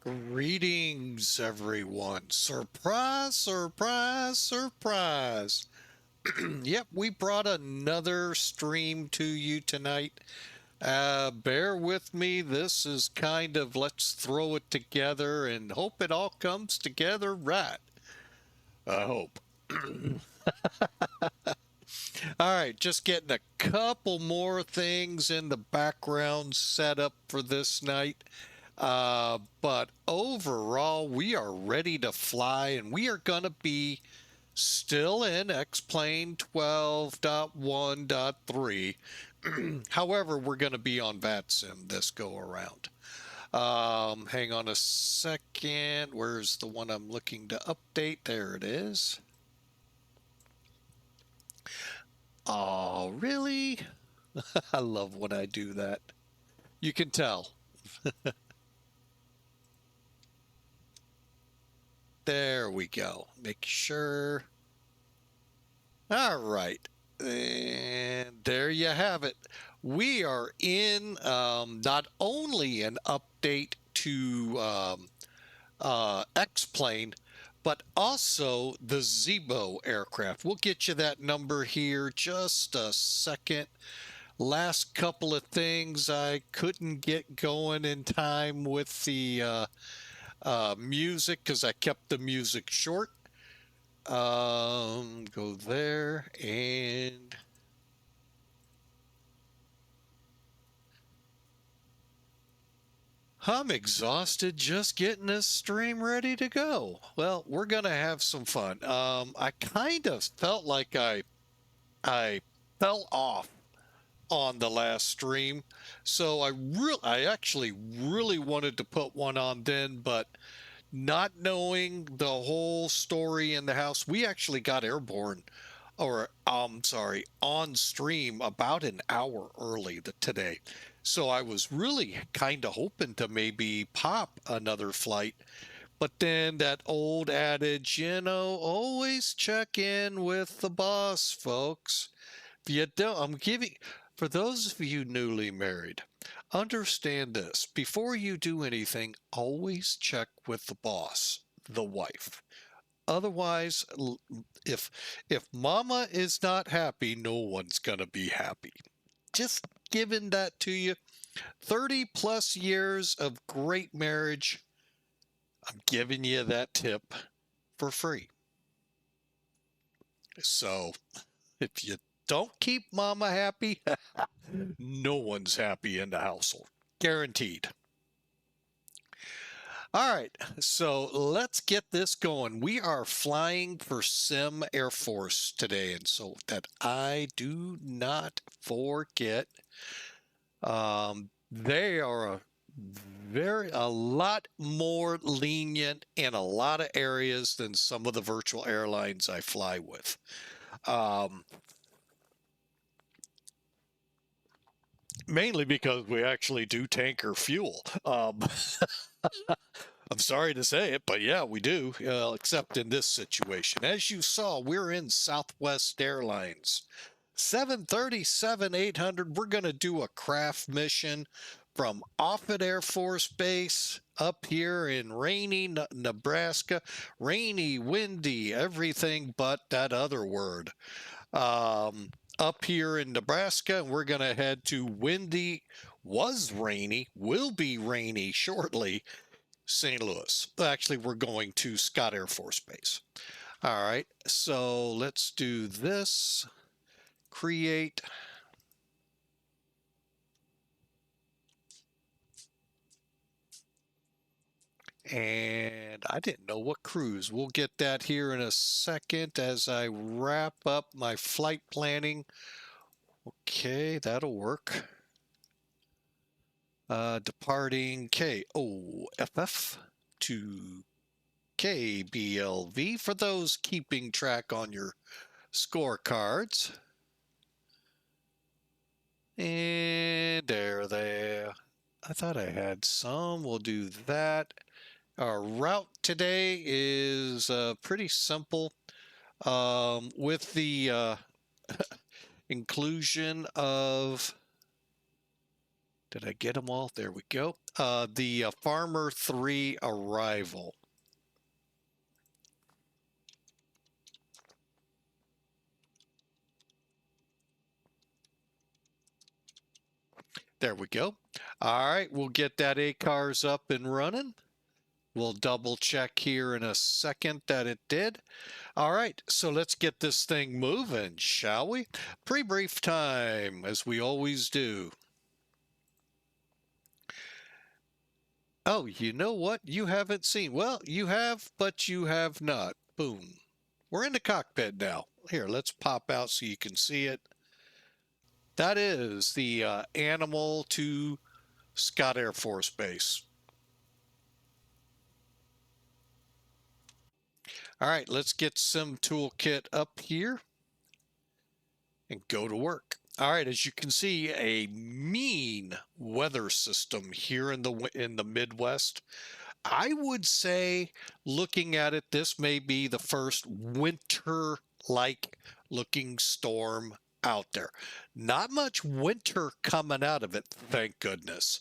Greetings, everyone. Surprise, surprise, surprise. Yep, we brought another stream to you tonight. Bear with me. This is kind of let's throw it together and hope it all comes together right. I hope. All right, just getting a couple more things in the background set up for this night. But overall, we are ready to fly, and we are going to be still in XP12.1.3. However, we're going to be on VATSIM this go around. Hang on a second. Where's the one I'm looking to update? There it is. Oh, really? I love when I do that. You can tell. There we go. Make sure. All right. And there you have it. We are in not only an update to X-Plane, but also the Zibo aircraft. We'll get you that number here just a second. Last couple of things I couldn't get going in time with the music because I kept the music short. Go there and I'm exhausted just getting this stream ready to go. Well, we're gonna have some fun. I kind of felt like I fell off on the last stream, so I actually really wanted to put one on then, but not knowing the whole story in the house, we actually got airborne, or sorry, on stream about an hour early today. So I was really kind of hoping to maybe pop another flight. But then that old adage, always check in with the boss, folks. If you don't, for those of you newly married, understand this. Before you do anything, always check with the boss, the wife. Otherwise, if mama is not happy, no one's going to be happy. Just giving that to you. 30 plus years of great marriage. I'm giving you that tip for free. So, if you don't keep mama happy, no one's happy in the household. Guaranteed. All right, so let's get this going. We are flying for Sim Air Force today, and so that I do not forget, they are a lot more lenient in a lot of areas than some of the virtual airlines I fly with. Mainly because we actually do tanker fuel. I'm sorry to say it, but yeah, we do, except in this situation. As you saw, we're in Southwest Airlines. 737-800, we're going to do a craft mission from Offutt Air Force Base up here in rainy Nebraska. Rainy, windy, everything but that other word. Up here in Nebraska, and we're going to head to windy, was rainy, will be rainy shortly, St. Louis. Actually, we're going to Scott Air Force Base. All right, so let's do this. Create. And I didn't know what cruise. We'll get that here in a second as I wrap up my flight planning. Okay, that'll work. Departing KOFF to KBLV for those keeping track on your scorecards. And there. I thought I had some. We'll do that. Our route today is pretty simple. With the inclusion of Did I get them all? There we go. The FARMR 3 arrival. There we go. All right, we'll get that ACARS up and running. We'll double check here in a second that it did. All right, so let's get this thing moving, shall we? Pre-brief time, as we always do. Oh, you know what? You haven't seen. Well, you have, but you have not. Boom. We're in the cockpit now. Here, let's pop out so you can see it. That is the Animal to Scott Air Force Base. All right, let's get Sim Toolkit up here and go to work. All right, as you can see, a mean weather system here in the Midwest. I would say, looking at it, this may be the first winter-like looking storm out there. Not much winter coming out of it, thank goodness.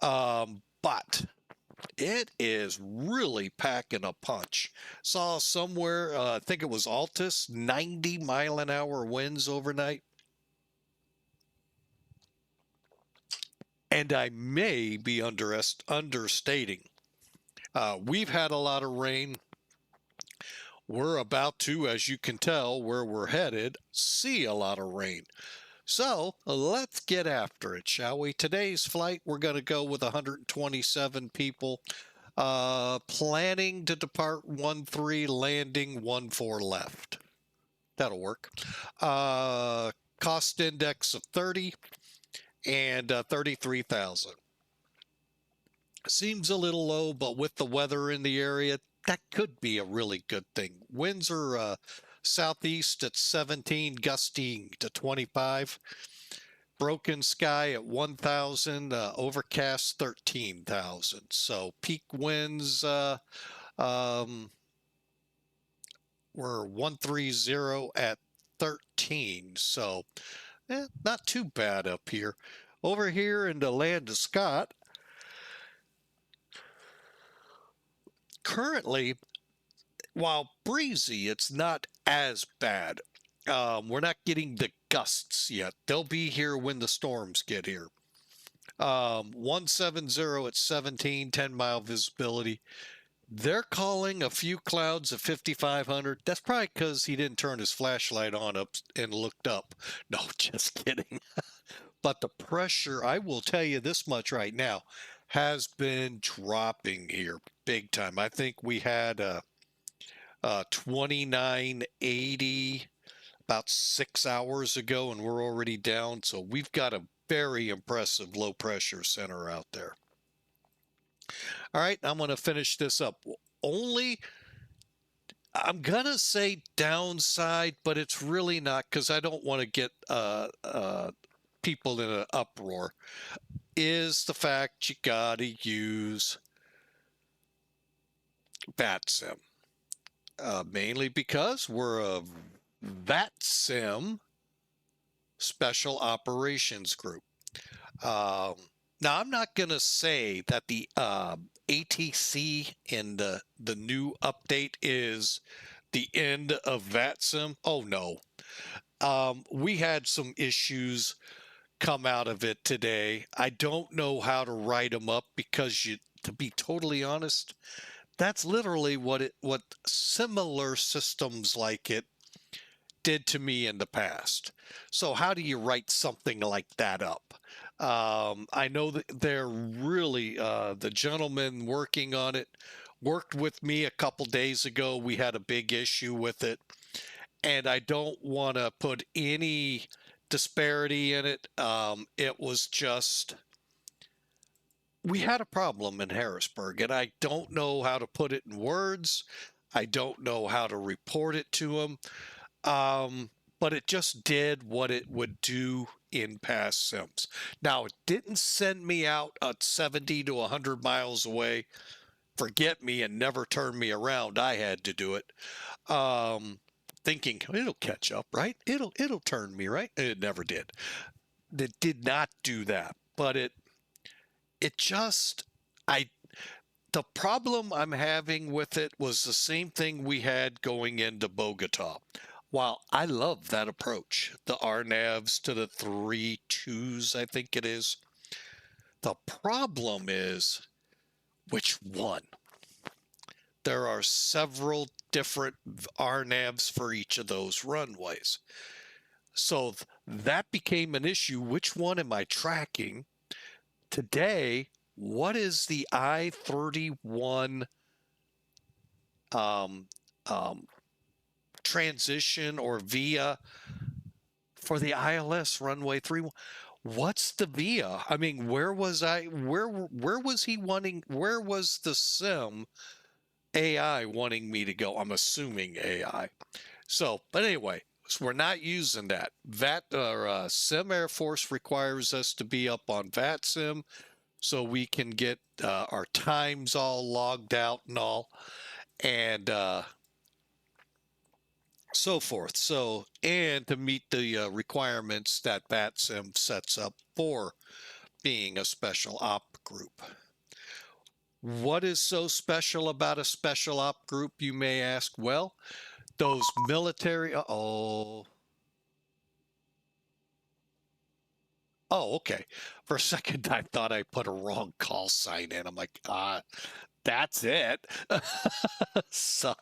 But it is really packing a punch. Saw somewhere, I think it was Altus, 90-mile-an-hour winds overnight. And I may be understating. We've had a lot of rain. We're about to, as you can tell, where we're headed, see a lot of rain. So let's get after it, shall we? Today's flight, we're going to go with 127 people. Planning to depart 1-3, landing 1-4 left. That'll work. Cost index of 30 and 33,000. Seems a little low, but with the weather in the area, that could be a really good thing. Winds are southeast at 17, gusting to 25. Broken sky at 1,000, overcast 13,000. So peak winds were 130 at 13. So not too bad up here. Over here in the land of Scott, currently, while breezy, it's not as bad. We're not getting the gusts yet. They'll be here when the storms get here. 170 at 17, 10-mile visibility. They're calling a few clouds of 5,500. That's probably because he didn't turn his flashlight on up and looked up. No, just kidding. But the pressure, I will tell you this much right now, has been dropping here big time. I think we had 2980 about 6 hours ago, and we're already down. So we've got a very impressive low pressure center out there. All right, I'm going to finish this up. I'm going to say downside, but it's really not, because I don't want to get people in an uproar, is the fact you got to use VATSIM. Mainly because we're a VATSIM Special Operations Group. Now, I'm not going to say that the ATC in the new update is the end of VATSIM. Oh, no. We had some issues come out of it today. I don't know how to write them up because, to be totally honest, that's literally what similar systems like it did to me in the past. So how do you write something like that up? I know that they're really, the gentleman working on it worked with me a couple days ago. We had a big issue with it, and I don't want to put any disparity in it. It was just, we had a problem in Harrisburg, and I don't know how to put it in words. I don't know how to report it to them. But it just did what it would do in past sims. Now, it didn't send me out at 70 to 100 miles away, forget me, and never turn me around. I had to do it. Thinking it'll catch up, right? It'll turn me, right? It never did. It did not do that, but it it just, I, the problem I'm having with it was the same thing we had going into Bogota. While I love that approach, the RNAVs to the 3.2s, I think it is. The problem is which one? There are several different RNAVs for each of those runways. So that became an issue. Which one am I tracking? Today, what is the I-31 um, um, transition or via for the ILS runway 31? What's the via? I mean, where was was he wanting, where was the sim AI wanting me to go? I'm assuming AI. So, but anyway, so we're not using that. Sim Air Force requires us to be up on VATSIM so we can get our times all logged out and all, and so forth. So, and to meet the requirements that VATSIM sets up for being a special op group. What is so special about a special op group, you may ask? Well, those military, oh, okay. For a second, I thought I put a wrong call sign in. I'm like, that's it. So,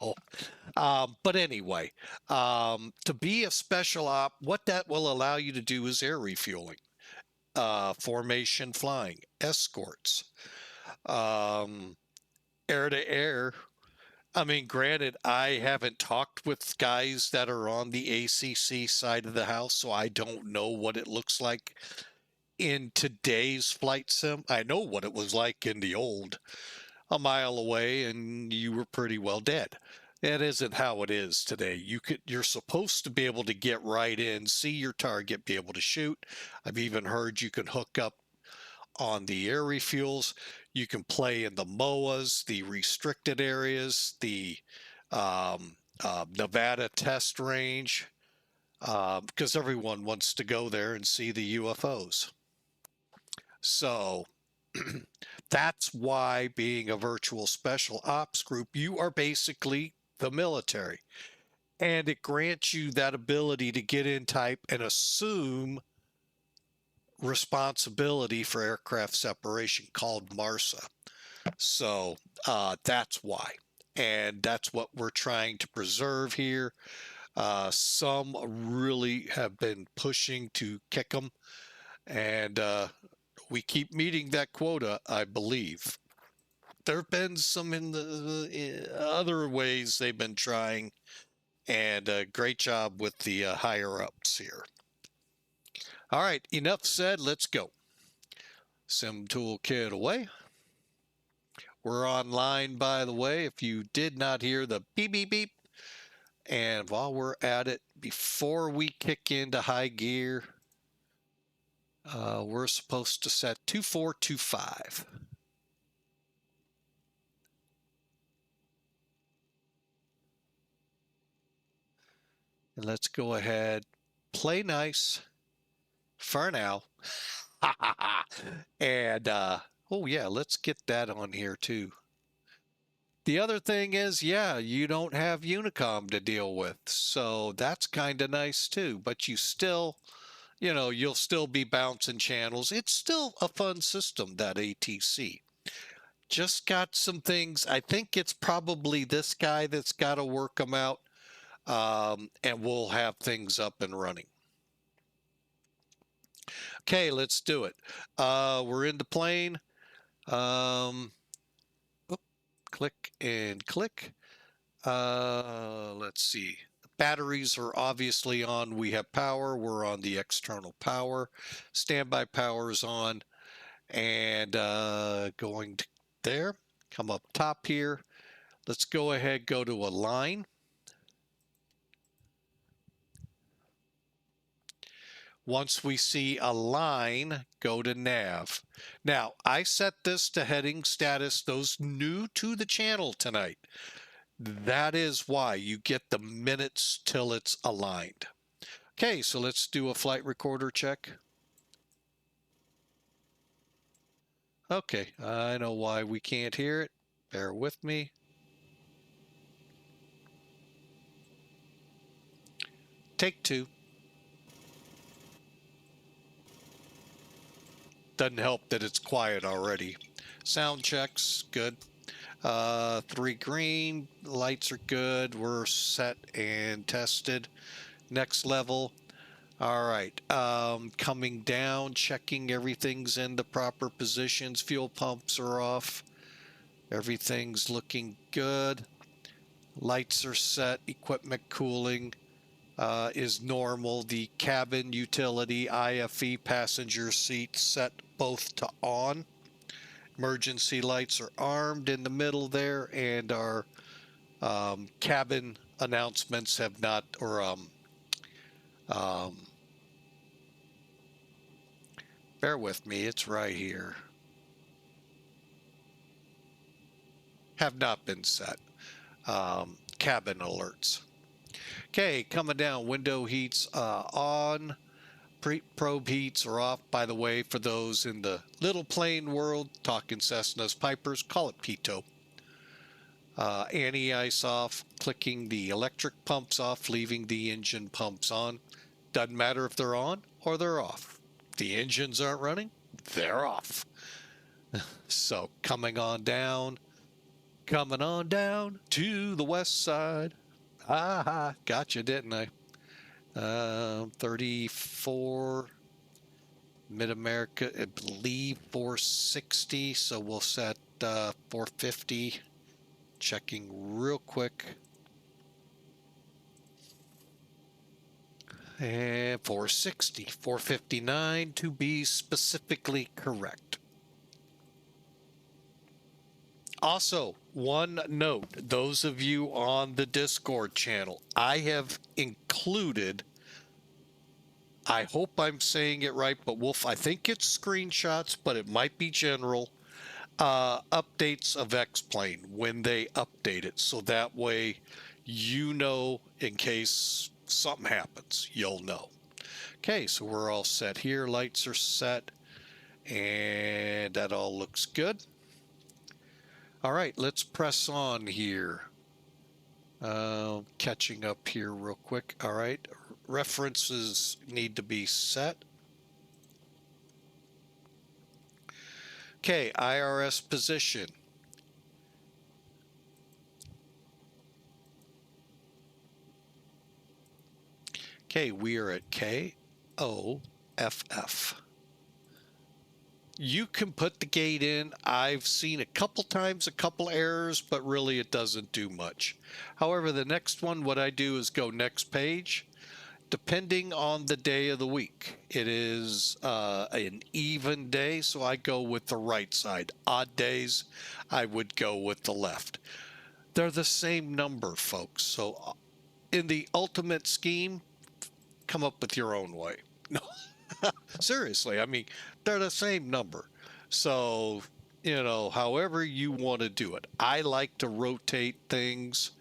but anyway, to be a special op, what that will allow you to do is air refueling, formation flying, escorts, air to air. I mean, granted, I haven't talked with guys that are on the ACC side of the house, so I don't know what it looks like in today's flight sim. I know what it was like in the old, a mile away and you were pretty well dead. That isn't how it is today. You're supposed to be able to get right in, see your target, be able to shoot. I've even heard you can hook up on the air refuels. You can play in the MOAs, the restricted areas, the Nevada test range, because everyone wants to go there and see the UFOs. So that's why being a virtual special ops group, you are basically the military. And it grants you that ability to get in type and assume responsibility for aircraft separation called MARSA. So that's why. And that's what we're trying to preserve here. Some really have been pushing to kick them. And we keep meeting that quota, I believe. There have been some in the other ways they've been trying, and great job with the higher ups here. All right, enough said. Let's go. Sim toolkit away. We're online, by the way, if you did not hear the beep, beep, beep. And while we're at it, before we kick into high gear, we're supposed to set 2425. And let's go ahead, play nice for now. And, oh yeah, let's get that on here too. The other thing is, yeah, you don't have Unicom to deal with. So that's kind of nice too, but you still, you know, you'll still be bouncing channels. It's still a fun system, that ATC. Just got some things. I think it's probably this guy that's got to work them out. And we'll have things up and running. Okay, let's do it. We're in the plane. Click and click. Let's see. Batteries are obviously on. We have power. We're on the external power. Standby power is on. And going to there. Come up top here. Let's go ahead, go to align. Once we see a line, go to nav. Now, I set this to heading status, those new to the channel tonight. That is why you get the minutes till it's aligned. Okay, so let's do a flight recorder check. Okay, I know why we can't hear it. Bear with me. Take two. Doesn't help that it's quiet already. Sound checks, good. 3 green, lights are good. We're set and tested. Next level. All right, coming down, checking everything's in the proper positions. Fuel pumps are off. Everything's looking good. Lights are set. Equipment cooling is normal. The cabin utility IFE passenger seat set both to on. Emergency lights are armed in the middle there, and our cabin announcements have not, or bear with me, it's right here, have not been set. Cabin alerts. Okay, coming down, window heats on. Probe heats are off. By the way, for those in the little plane world, talking Cessnas, Pipers, call it pitot. Anti-ice off, clicking the electric pumps off, leaving the engine pumps on. Doesn't matter if they're on or they're off. The engines aren't running, they're off. So coming on down to the west side. Aha, gotcha, didn't I? 34 Mid-America, I believe 460, so we'll set 450. Checking real quick. And 460, 459 to be specifically correct. Also, one note, those of you on the Discord channel, I have included, I hope I'm saying it right, but I think it's screenshots, but it might be general, updates of X-Plane when they update it. So that way, you know, in case something happens, you'll know. Okay, so we're all set here. Lights are set, and that all looks good. All right, let's press on here. Catching up here real quick. All right, references need to be set. Okay, IRS position. Okay, we are at KOFF. You can put the gate in. I've seen a couple times a couple errors, but really it doesn't do much. However, the next one, what I do is go next page. Depending on the day of the week, it is an even day, so I go with the right side. Odd days, I would go with the left. They're the same number, folks. So in the ultimate scheme, come up with your own way. No, seriously, I mean, they're the same number. So, you know, however you want to do it. I like to rotate things.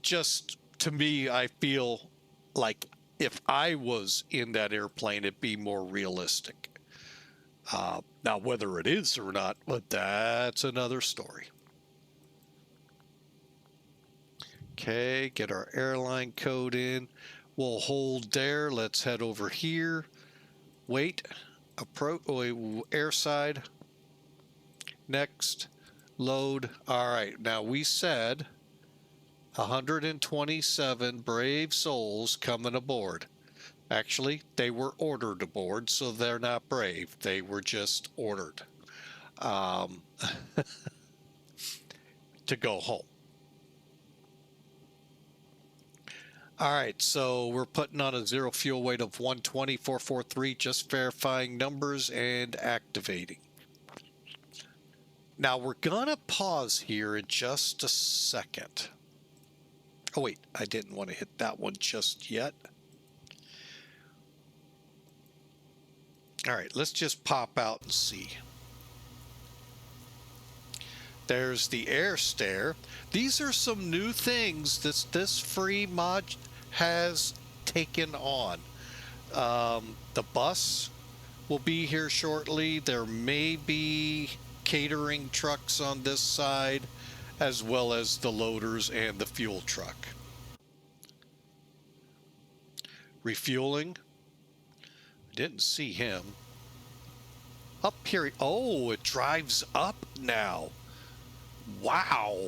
Just to me, I feel like if I was in that airplane, it'd be more realistic. Now, whether it is or not, but that's another story. Okay, get our airline code in. We'll hold there. Let's head over here. Wait, approach, airside. Next, load. All right, now we said 127 brave souls coming aboard. Actually, they were ordered aboard, so they're not brave. They were just ordered to go home. All right, so we're putting on a zero fuel weight of 120,443, just verifying numbers and activating. Now we're gonna pause here in just a second. Oh wait, I didn't want to hit that one just yet. All right, let's just pop out and see. There's the air stair. These are some new things this free mod has taken on. The bus will be here shortly. There may be catering trucks on this side, as well as the loaders and the fuel truck. Refueling. Didn't see him. Up here. Oh, it drives up now. Wow.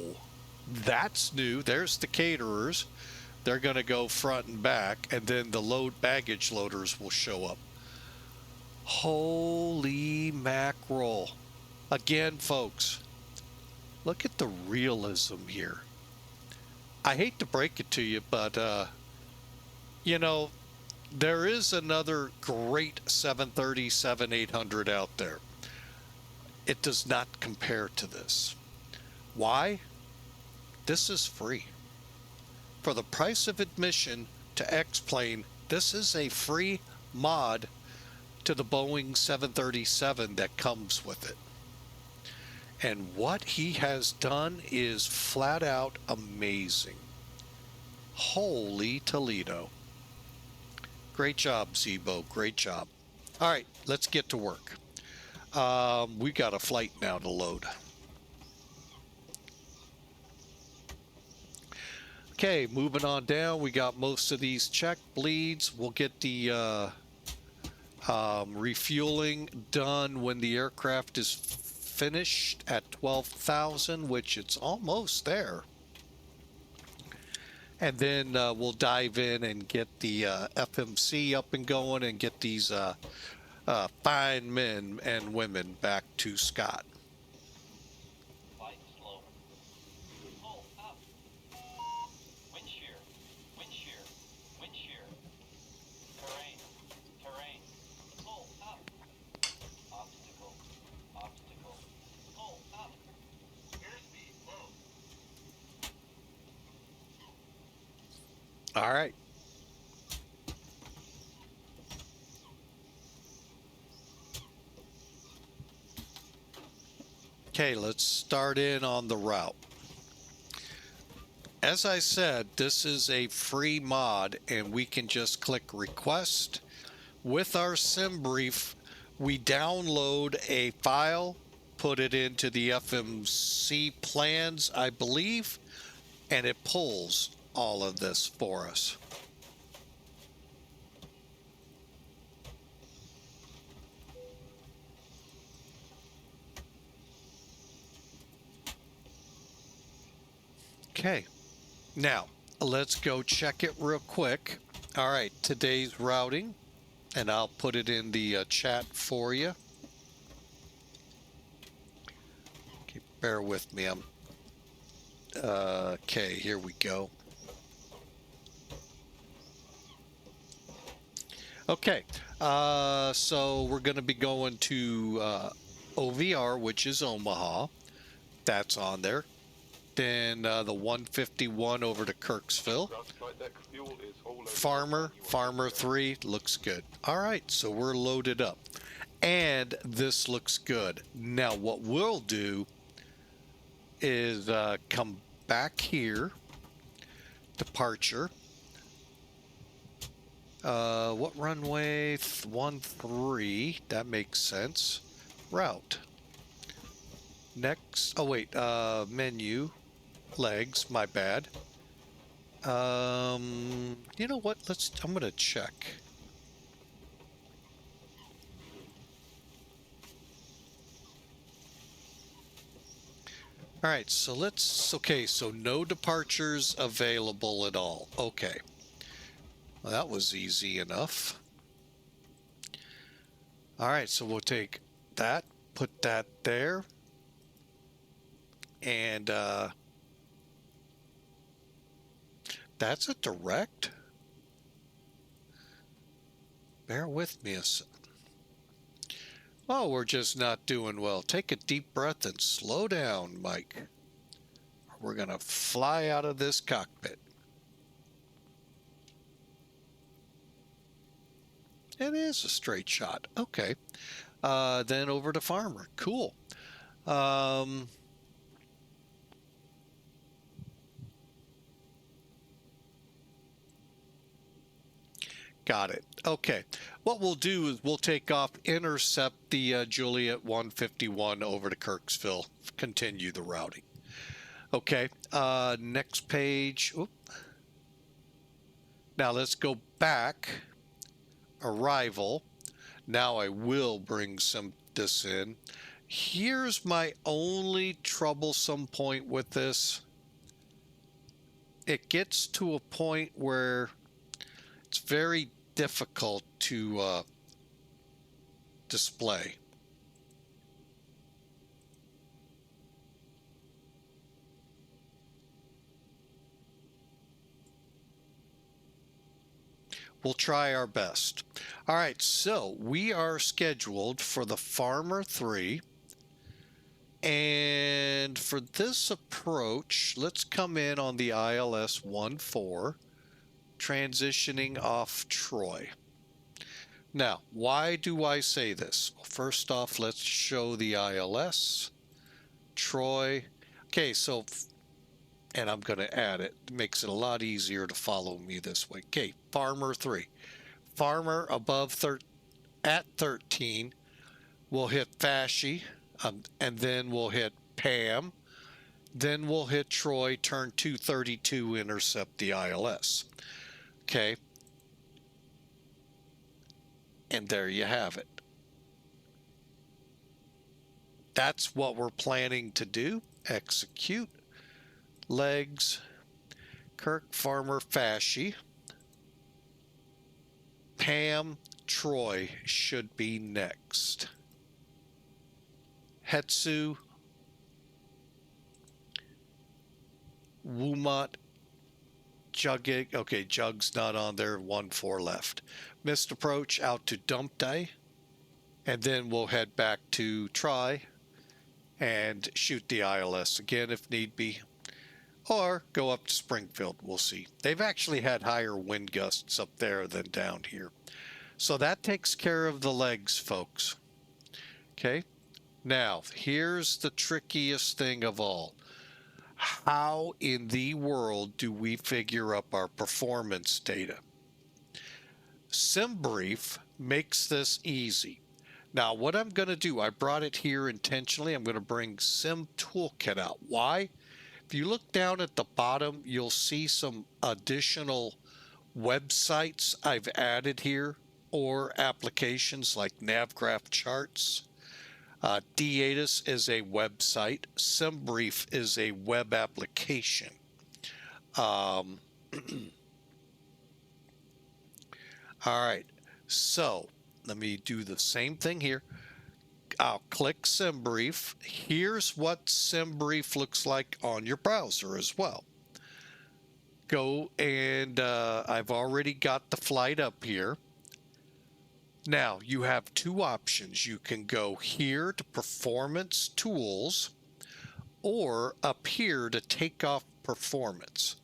That's new. There's the caterers. They're going to go front and back, and then the baggage loaders will show up. Holy mackerel. Again, folks, look at the realism here. I hate to break it to you, but, you know, there is another great 737-800 out there. It does not compare to this. Why? This is free. For the price of admission to X-Plane, this is a free mod to the Boeing 737 that comes with it. And what he has done is flat out amazing. Holy Toledo. Great job, Zibo. Great job. All right, let's get to work. We got a flight now to load. Okay, moving on down. We got most of these check bleeds. We'll get the refueling done when the aircraft is finished at 12,000, which it's almost there. And then we'll dive in and get the FMC up and going and get these fine men and women back to Scott. All right. Okay, let's start in on the route. As I said, this is a free mod, and we can just click request. With our sim brief, we download a file, put it into the FMC plans, I believe, and it pulls all of this for us. Okay, now let's go check it real quick. All right, today's routing, and I'll put it in the chat for you. Okay, bear with me. Okay, here we go. Okay, so we're going to be going to OVR, which is Omaha. That's on there. Then the 151 over to Kirksville. FARMR 3 looks good. All right, so we're loaded up. And this looks good. Now, what we'll do is come back here. Departure. What runway? 13. That makes sense. Route. Next. Oh, wait. Menu. Legs. My bad. You know what? I'm going to check. All right. So okay. So no departures available at all. Okay. Well, that was easy enough. All right, so we'll take that, put that there, and that's a direct. Bear with me a second. Oh, we're just not doing well. Take a deep breath and slow down, Mike. We're going to fly out of this cockpit. It is a straight shot. Okay. Then over to FARMR. Cool. Got it. Okay. What we'll do is we'll take off, intercept the Juliet 151 over to Kirksville, continue the routing. Okay. Next page. Oop. Now let's go back. Arrival. Now I will bring this in. Here's my only troublesome point with this. It gets to a point where it's very difficult to display. We'll try our best. All right, so we are scheduled for the FARMR 3. And for this approach, let's come in on the ILS 14, transitioning off Troy. Now, why do I say this? Well, first off, let's show the ILS, Troy. Okay, so, and I'm going to add it. It makes it a lot easier to follow me this way. Okay, FARMR 3. FARMR above at 13. We'll hit Fasci, and then we'll hit Pam. Then we'll hit Troy, turn 232, intercept the ILS. Okay. And there you have it. That's what we're planning to do. Execute. Legs. Kirk, FARMR, Fasci. Pam, Troy should be next. Hetsu, Woomot, Jugig. Okay, Jug's not on there. 1-4 left. Missed approach out to Dumpty, and then we'll head back to Try and shoot the ILS again if need be, or go up to Springfield. We'll see. They've actually had higher wind gusts up there than down here. So that takes care of the legs, folks. Okay. Now, here's the trickiest thing of all. How in the world do we figure up our performance data? SimBrief makes this easy. Now, what I'm going to do, I brought it here intentionally. I'm going to bring Sim Toolkit out. Why? If you look down at the bottom, you'll see some additional websites I've added here, or applications like NavGraph charts. DATUS is a website. SimBrief is a web application. All right, so let me do the same thing here. I'll click SimBrief. Here's what SimBrief looks like on your browser as well. Go and I've already got the flight up here. Now, you have two options. You can go here to Performance Tools, or up here to Takeoff Performance.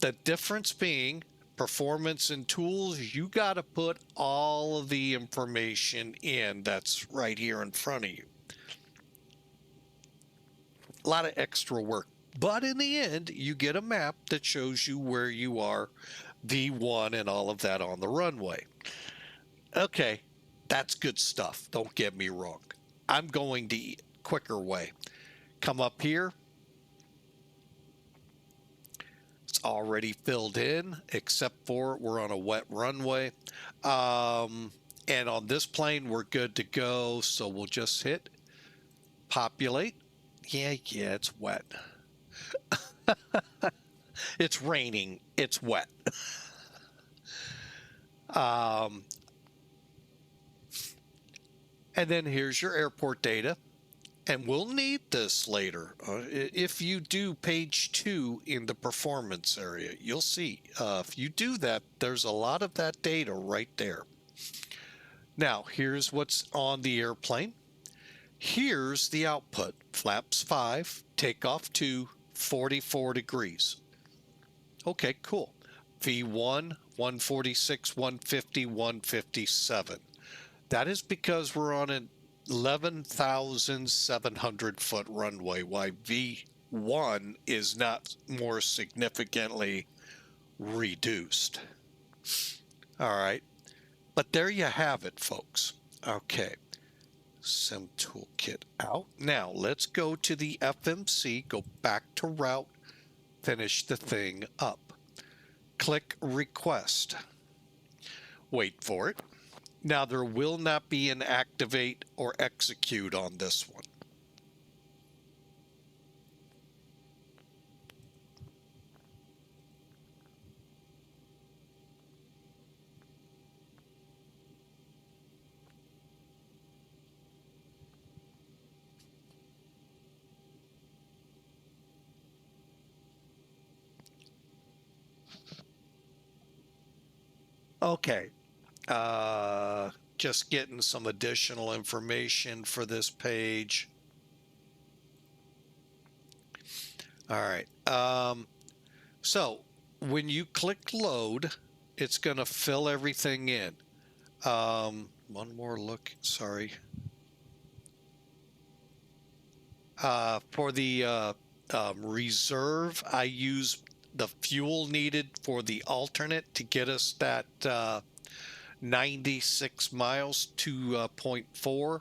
The difference being, Performance and Tools, you got to put all of the information in that's right here in front of you. A lot of extra work. But in the end, you get a map that shows you where you are, V1, and all of that on the runway. Okay, that's good stuff. Don't get me wrong. I'm going the quicker way. Come up here. It's already filled in, except for we're on a wet runway. And on this plane, we're good to go. So we'll just hit populate. Yeah, it's wet. It's raining. It's wet. And then here's your airport data, and we'll need this later. If you do page 2 in the performance area, you'll see if you do that, there's a lot of that data right there. Now, here's what's on the airplane. Here's the output. Flaps 5, takeoff 2, 44 degrees. Okay, cool. V1, 146, 150, 157. That is because we're on an 11,700 foot runway, why V1 is not more significantly reduced. All right. But there you have it, folks. Okay. Sim toolkit out. Now let's go to the FMC, go back to route, finish the thing up. Click request. Wait for it. Now there will not be an activate or execute on this one. Okay. Just getting some additional information for this page. All right. So when you click load, it's going to fill everything in. One more look. Sorry. For the reserve, I use the fuel needed for the alternate to get us that 96 miles to 0.4,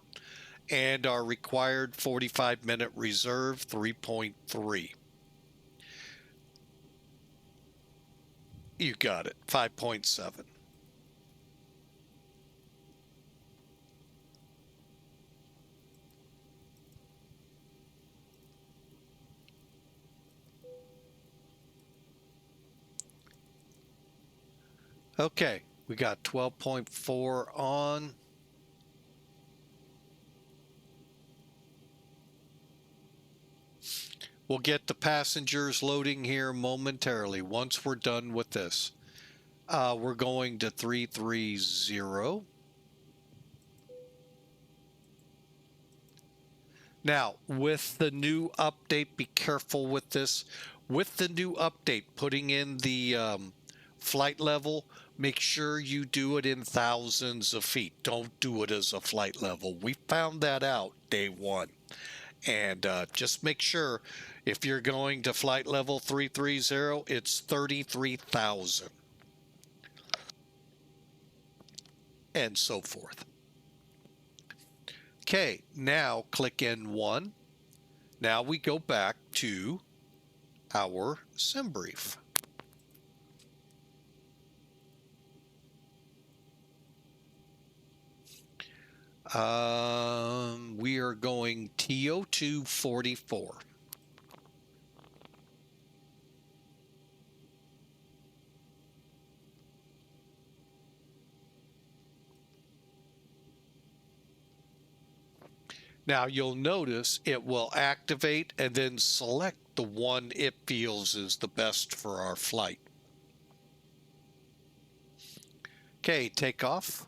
and our required 45-minute reserve 3.3. You got it, 5.7. Okay, we got 12.4 on. We'll get the passengers loading here momentarily once we're done with this. We're going to 330. Now, with the new update, be careful with this. With the new update, putting in the flight level, make sure you do it in thousands of feet. Don't do it as a flight level. We found that out day one. And just make sure if you're going to flight level 330, it's 33,000 and so forth. Okay, now click N1. Now we go back to our sim brief. We are going TO2 44. Now you'll notice it will activate and then select the one it feels is the best for our flight. Okay, take off.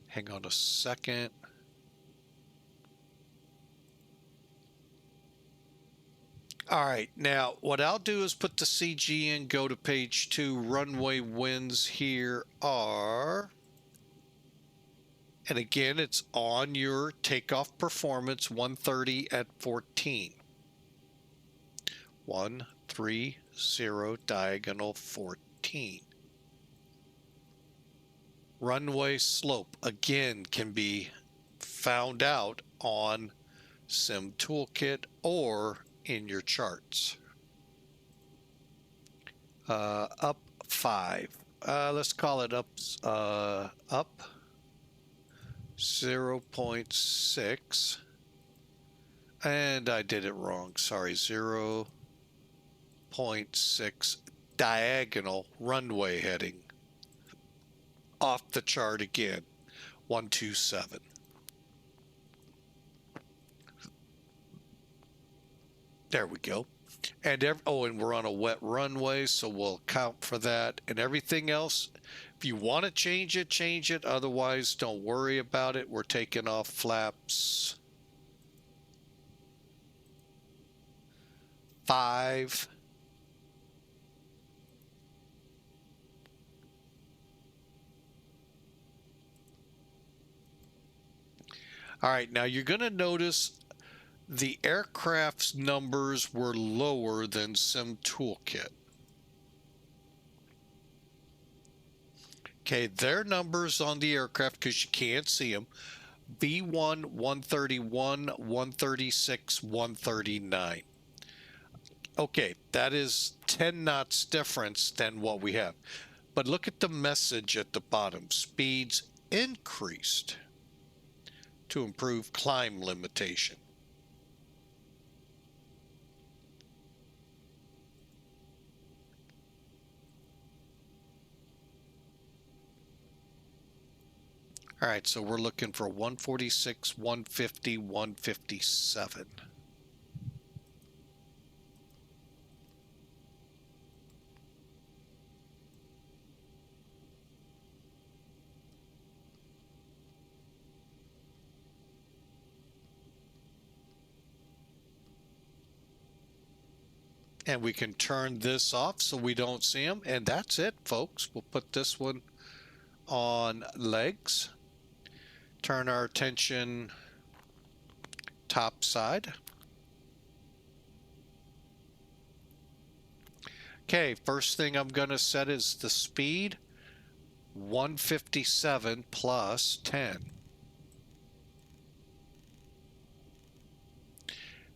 Hang on a second. All right, now what I'll do is put the CG in, go to page 2. Runway winds here are, and again, it's on your takeoff performance, 130 at 14. 130 diagonal 14. Runway slope, again, can be found out on Sim Toolkit or in your charts. Up 5. Let's call it up 0.6. And I did it wrong. Sorry, 0.6 diagonal runway heading. Off the chart again. 127. There we go. And and we're on a wet runway, so we'll account for that. And everything else, if you want to change it, change it. Otherwise, don't worry about it. We're taking off flaps 5. All right, now you're going to notice the aircraft's numbers were lower than Sim Toolkit. Okay, their numbers on the aircraft, because you can't see them, B1, 131, 136, 139. Okay, that is 10 knots difference than what we have. But look at the message at the bottom. Speeds increased to improve climb limitation. All right, so we're looking for 146, 150, 157. And we can turn this off so we don't see them. And that's it, folks. We'll put this one on legs. Turn our attention top side. Okay, first thing I'm going to set is the speed. 157 plus 10.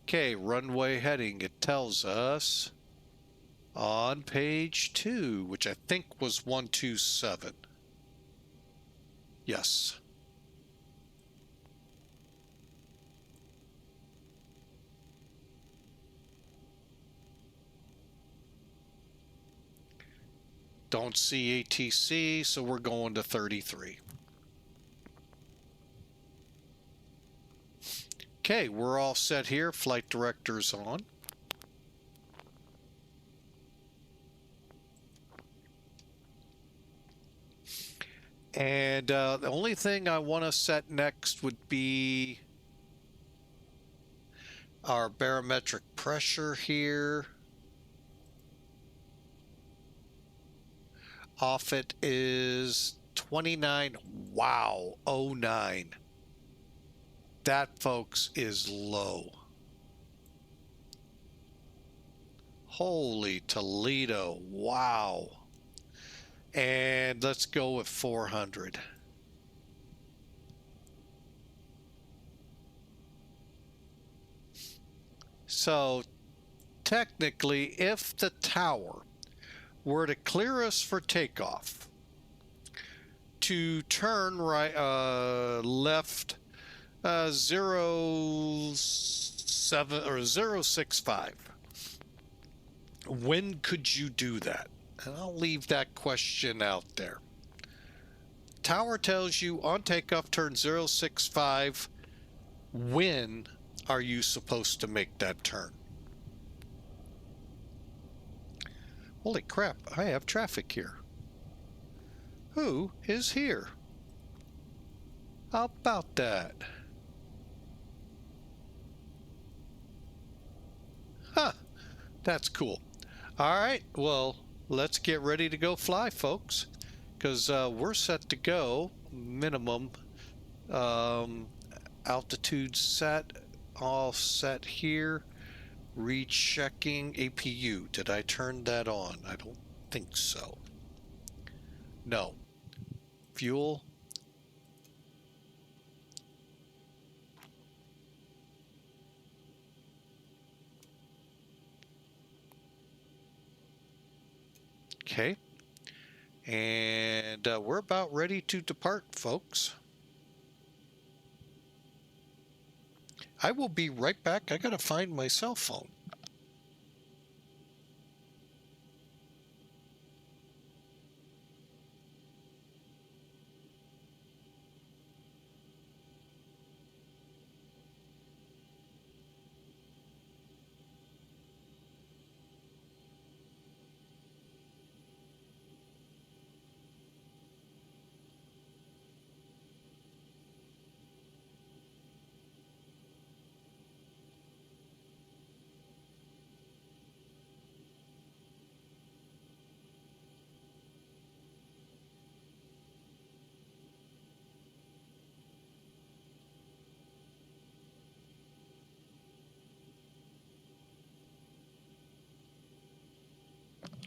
Okay, runway heading. It tells us on page 2, which I think was 127. Yes. Don't see ATC, so we're going to 33. Okay, we're all set here. Flight director's on. And the only thing I want to set next would be our barometric pressure here. Offutt is 29. Wow, 09. That, folks, is low. Holy Toledo. Wow. And let's go with 400. So technically, if the tower were to clear us for takeoff, to turn right, left 07 or 065, when could you do that? And I'll leave that question out there. Tower tells you on takeoff, turn 065. When are you supposed to make that turn? Holy crap, I have traffic here. Who is here? How about that? Huh, that's cool. All right, well, let's get ready to go fly, folks, because we're set to go. Minimum altitude set, all set here. Rechecking APU. Did I turn that on? I don't think so. No. Fuel. Okay. And we're about ready to depart, folks. I will be right back. I gotta find my cell phone.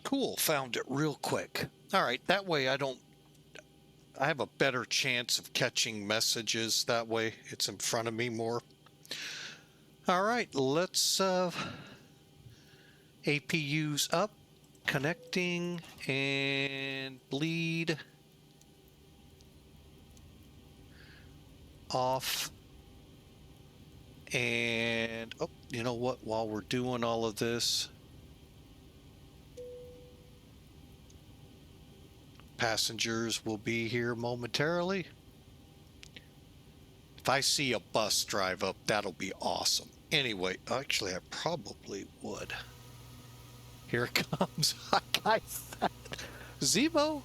Cool, found it real quick. All right, that way I have a better chance of catching messages that way. It's in front of me more. All right, let's APUs up, connecting, and bleed off. And oh, you know what, while we're doing all of this, passengers will be here momentarily. If I see a bus drive up, that'll be awesome. Anyway, actually I probably would. Here it comes. Zibo,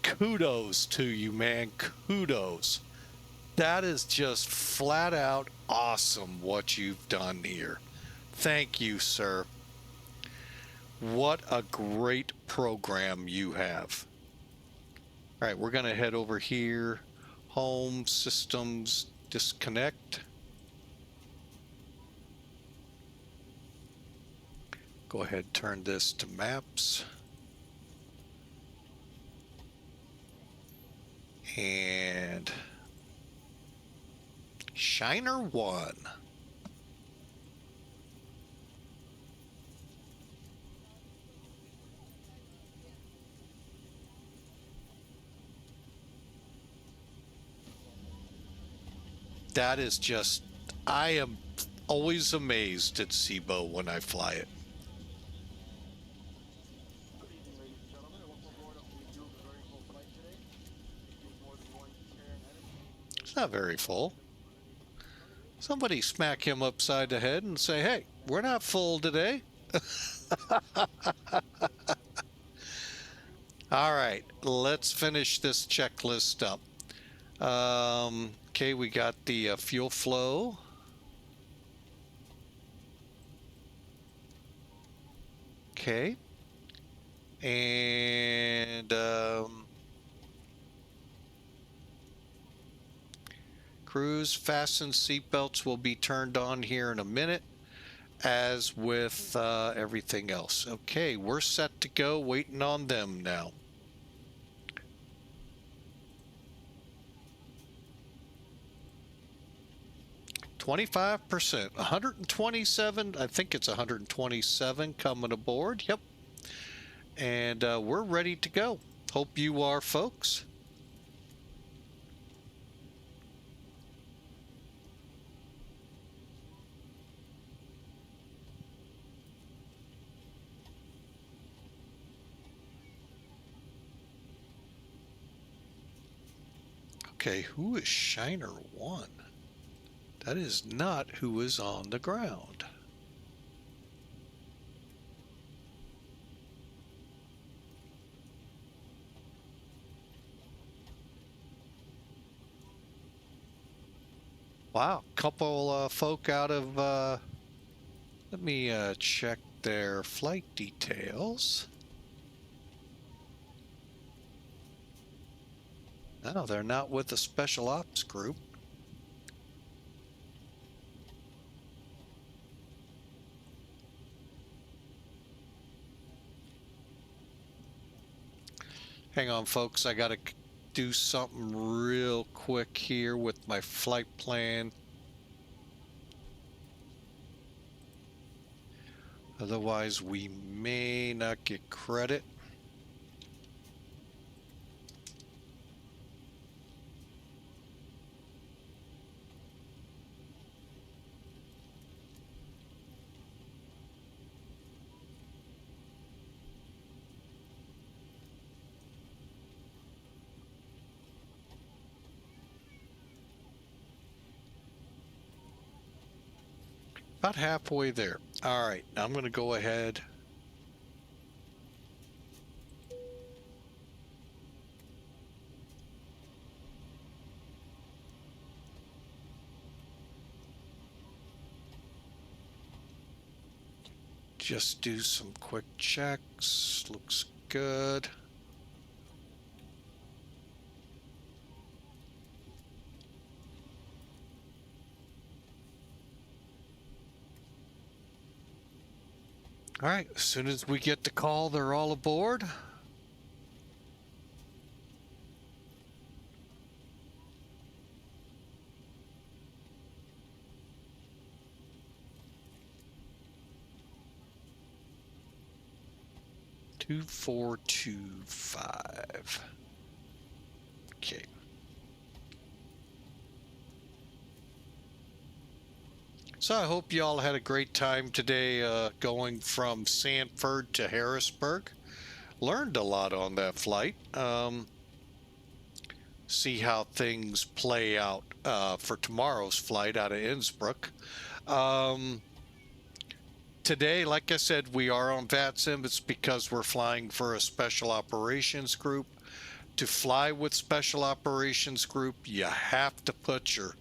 kudos to you, man. Kudos. That is just flat out awesome what you've done here. Thank you, sir. What a great program you have. All right, we're going to head over here. Home, systems, disconnect. Go ahead, turn this to maps. And Shiner 1. That is just, I am always amazed at Zibo when I fly it. It's not very full. Somebody smack him upside the head and say, hey, we're not full today. All right, let's finish this checklist up. Okay, we got the fuel flow. Okay. And cruise fasten seatbelts will be turned on here in a minute, as with everything else. Okay, we're set to go, waiting on them now. %, 127, I think it's 127 coming aboard. Yep. And we're ready to go. Hope you are, folks. Okay, who is Shiner 1? That is not who is on the ground. Wow, couple folk out of, let me check their flight details. No, they're not with the special ops group. Hang on, folks. I got to do something real quick here with my flight plan. Otherwise, we may not get credit. About halfway there. All right, now I'm going to go ahead. Just do some quick checks. Looks good. All right, as soon as we get the call, they're all aboard. Two, 4, 2, 5. Okay. So I hope y'all had a great time today going from Sanford to Harrisburg. Learned a lot on that flight. See how things play out for tomorrow's flight out of Innsbruck. Today, like I said, we are on VATSIM. It's because we're flying for a special operations group. To fly with special operations group, you have to put your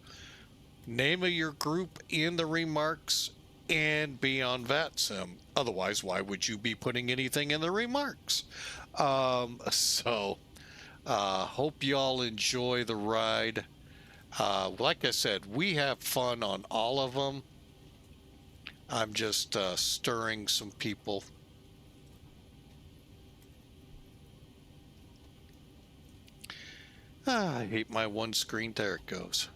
name of your group in the remarks and be on VATSIM. Otherwise, why would you be putting anything in the remarks? Hope y'all enjoy the ride. Like I said, we have fun on all of them. I'm just stirring some people. I hate my one screen. There it goes.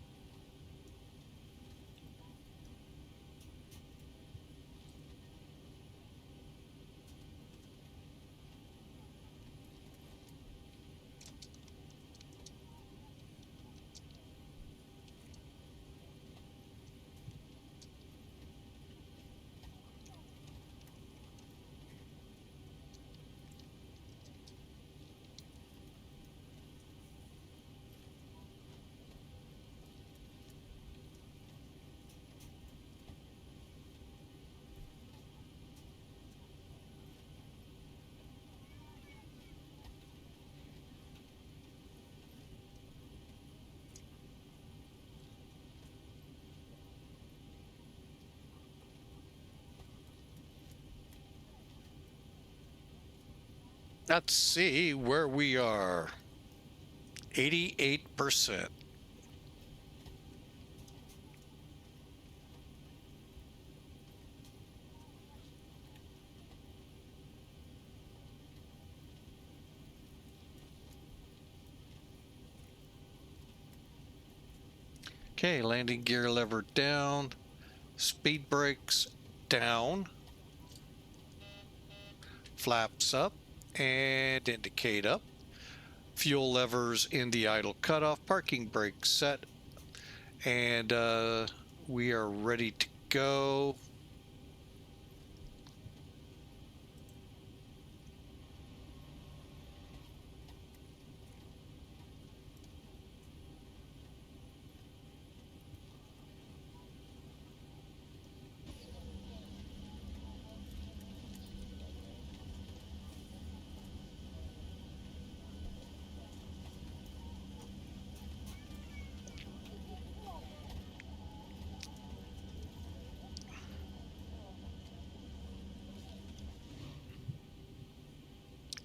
Let's see where we are. 88%. Okay, landing gear lever down, speed brakes down, flaps up and indicate up, fuel levers in the idle cutoff, parking brake set, and we are ready to go.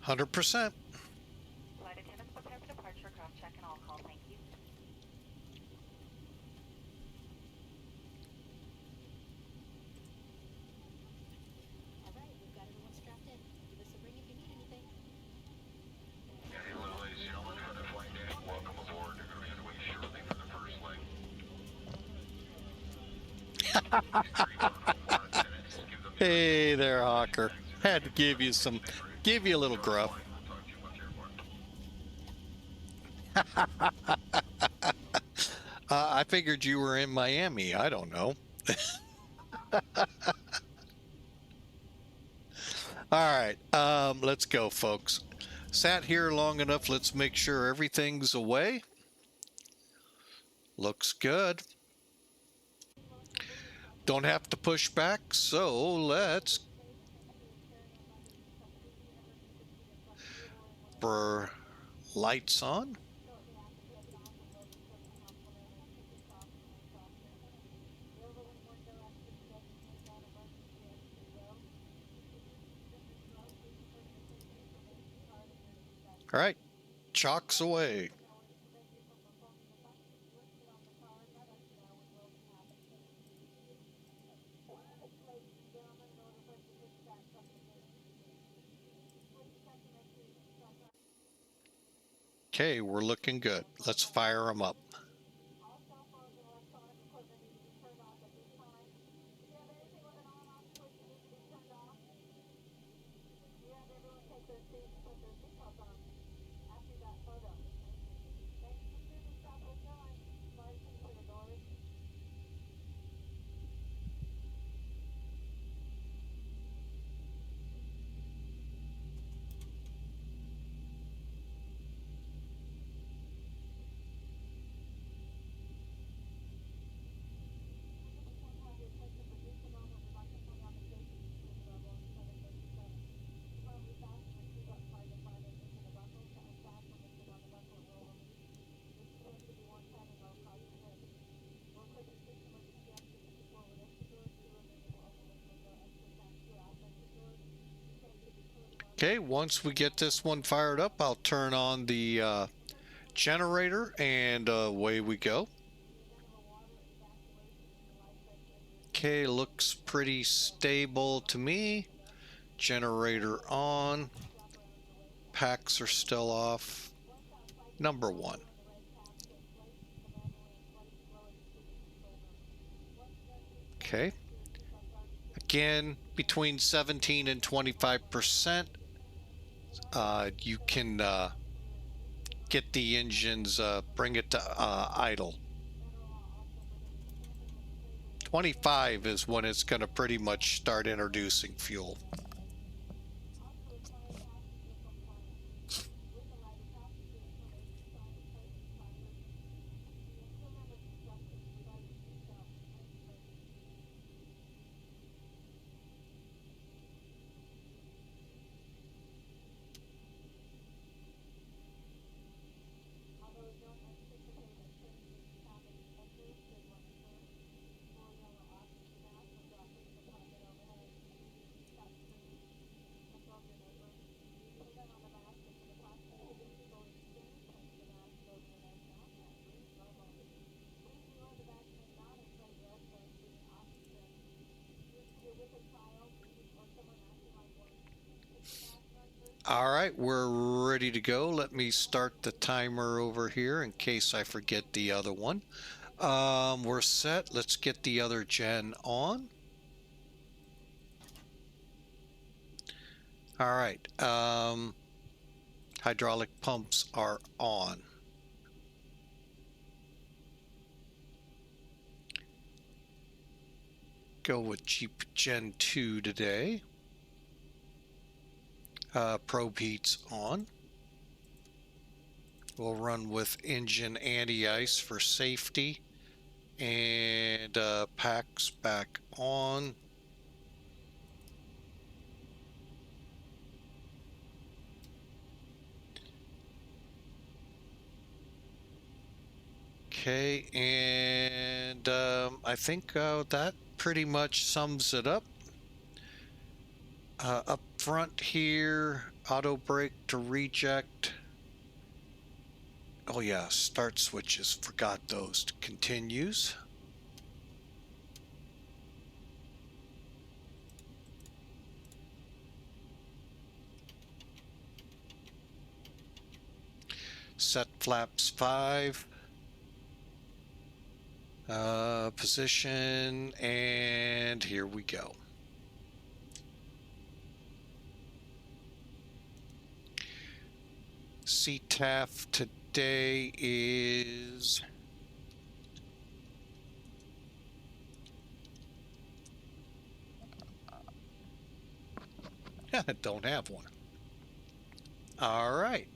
%. Flight attendants prepare for departure, cross check and all call, thank you. All right, we've got everyone strapped in. Give us a ring if you need anything. Hello, ladies and gentlemen, for the flight deck, welcome aboard. You're going to be underway shortly for the first leg. Hey there, Hawker. Had to give you a little gruff. I figured you were in Miami. I don't know. All right, let's go, folks. Sat here long enough. Let's make sure everything's away. Looks good. Don't have to push back, so let's lights on. All right, chocks away. Okay, we're looking good. Let's fire them up. Okay, once we get this one fired up, I'll turn on the generator and away we go. Okay, looks pretty stable to me. Generator on. Packs are still off. Number one. Okay. Again, between 17 and 25%. You can get the engines, bring it to idle. 25 is when it's going to pretty much start introducing fuel. All right, we're ready to go. Let me start the timer over here in case I forget the other one. We're set. Let's get the other gen on. All right. Hydraulic pumps are on. Go with Jeep Gen 2 today. Probe heat's on. We'll run with engine anti-ice for safety. And packs back on. Okay, and I think that pretty much sums it up. Up front here, auto brake to reject. Oh yeah, start switches, forgot those. Continues. Set flaps 5. Position, and here we go. CTAF today is don't have one. All right.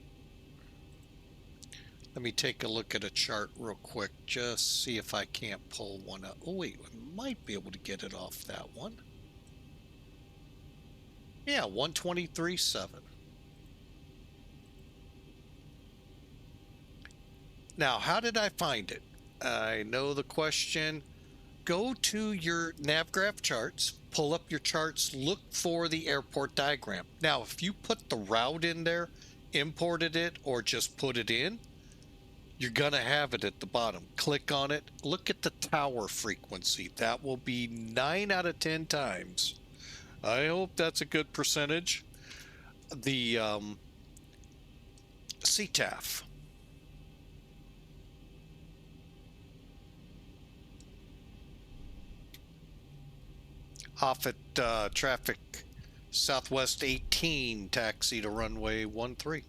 Let me take a look at a chart real quick, just see if I can't pull one up. Oh wait, I might be able to get it off that one. Yeah, 123.7. Now, how did I find it? I know the question. Go to your NavGraph charts, pull up your charts, look for the airport diagram. Now, if you put the route in there, imported it, or just put it in, you're going to have it at the bottom. Click on it. Look at the tower frequency. That will be 9 out of 10 times I hope that's a good percentage. The CTAF. Offutt traffic, Southwest 18, taxi to runway 13.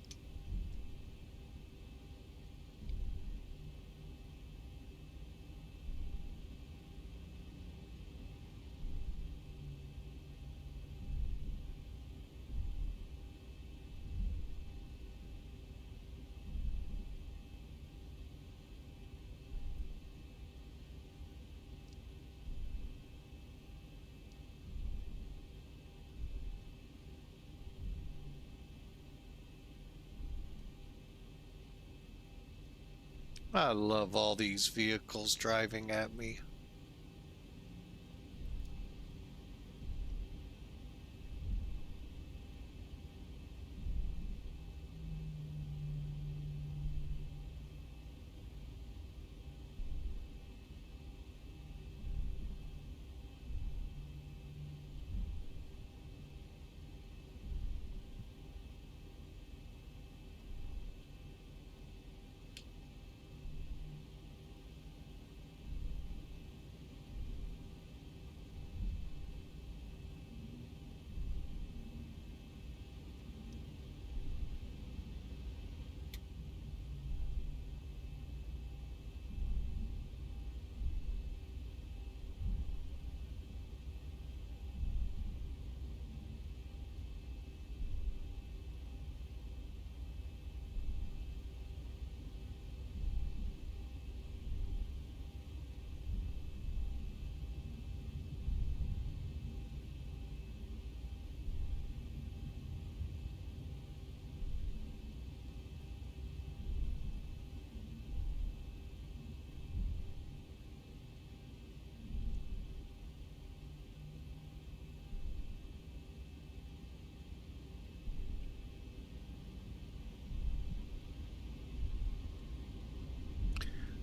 I love all these vehicles driving at me.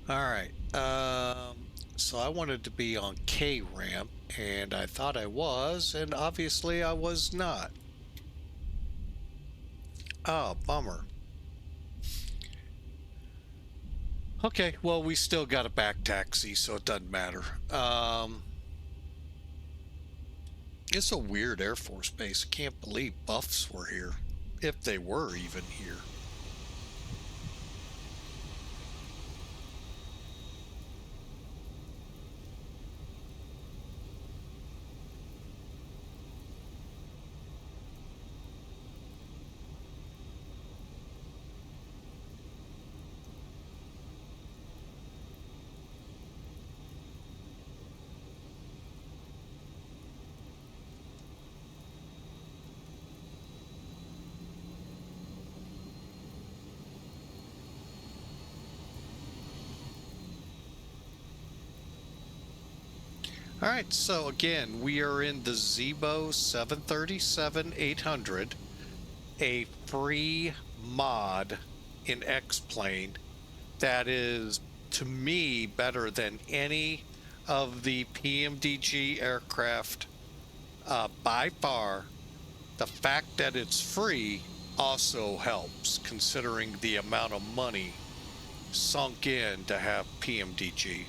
All right. So I wanted to be on K ramp, and I thought I was, and obviously I was not. Oh, bummer. Okay, well, we still got a back taxi, so it doesn't matter. It's a weird Air Force base. I can't believe buffs were here, if they were even here. All right, so again, we are in the Zibo 737-800, a free mod in X-Plane that is, to me, better than any of the PMDG aircraft by far. The fact that it's free also helps, considering the amount of money sunk in to have PMDG.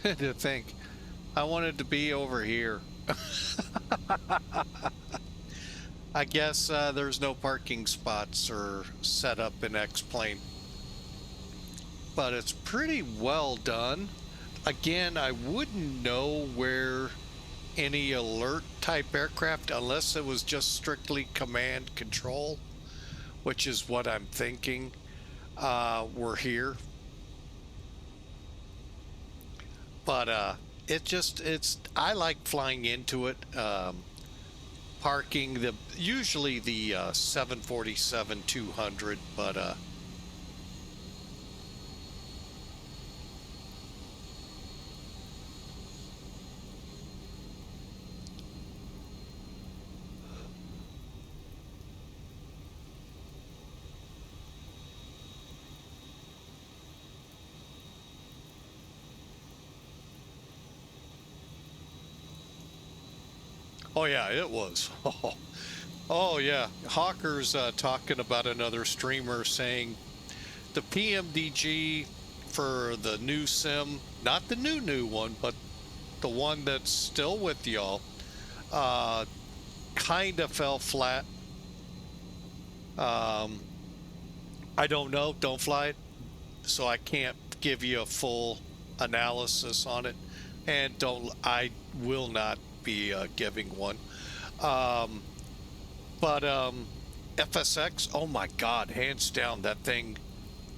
To think, I wanted to be over here. I guess there's no parking spots or set up in X-Plane, but it's pretty well done. Again, I wouldn't know where any alert type aircraft, unless it was just strictly command control, which is what I'm thinking, were here. But I like flying into it. Parking usually the 747-200, but Oh yeah, it was. Oh yeah, Hawker's talking about another streamer saying the PMDG for the new sim, not the new one, but the one that's still with y'all, kind of fell flat. I don't know, don't fly it, so I can't give you a full analysis on it, and I will not be giving one. Um, but FSX, oh my God, hands down, that thing,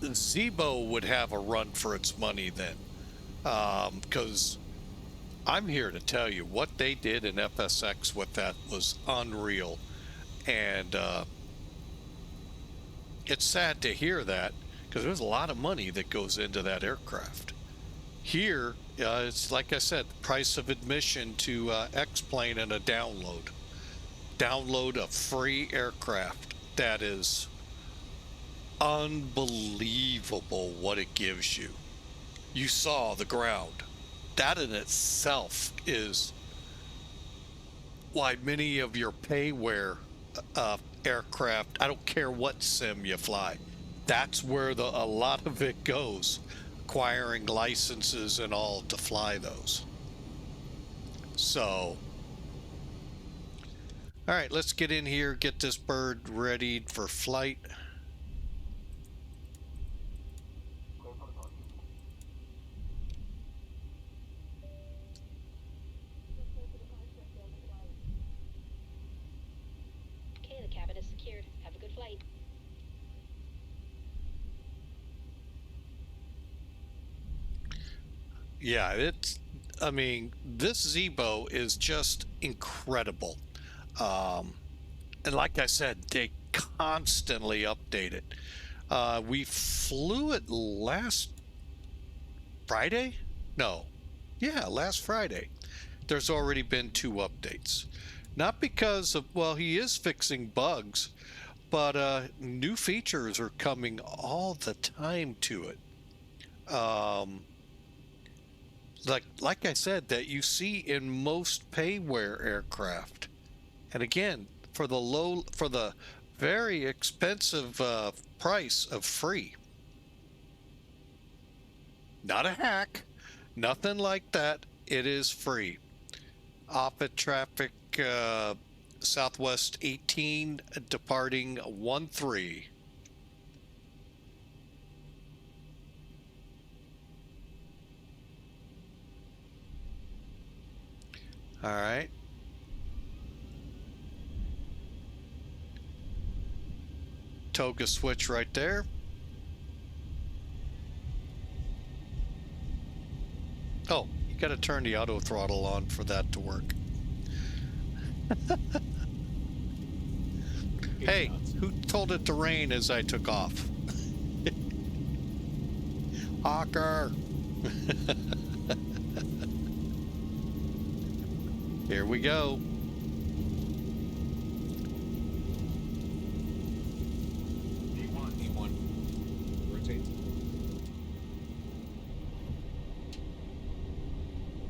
Zibo would have a run for its money then, because I'm here to tell you what they did in FSX with that was unreal, and it's sad to hear that because there's a lot of money that goes into that aircraft. Here, it's like I said, the price of admission to X-Plane and a download. Download a free aircraft that is unbelievable what it gives you. You saw the ground. That in itself is why many of your payware aircraft, I don't care what sim you fly, that's where a lot of it goes, acquiring licenses and all to fly those. So, all right, let's get in here, get this bird ready for flight. Okay, the cabin is secured. Have a good flight. Yeah, I mean, this Zibo is just incredible. And like I said, they constantly update it. We flew it last Friday? No. Yeah, last Friday. There's already been 2 updates. Not because of, well, he is fixing bugs, but new features are coming all the time to it. Like I said, that you see in most payware aircraft. And again, for the very expensive price of free. Not a hack, nothing like that. It is free. Offutt traffic, Southwest 18, departing 13. All right. Toga switch right there. Oh, you got to turn the auto throttle on for that to work. Hey, who told it to rain as I took off? Hawker! Here we go. E1. Rotate.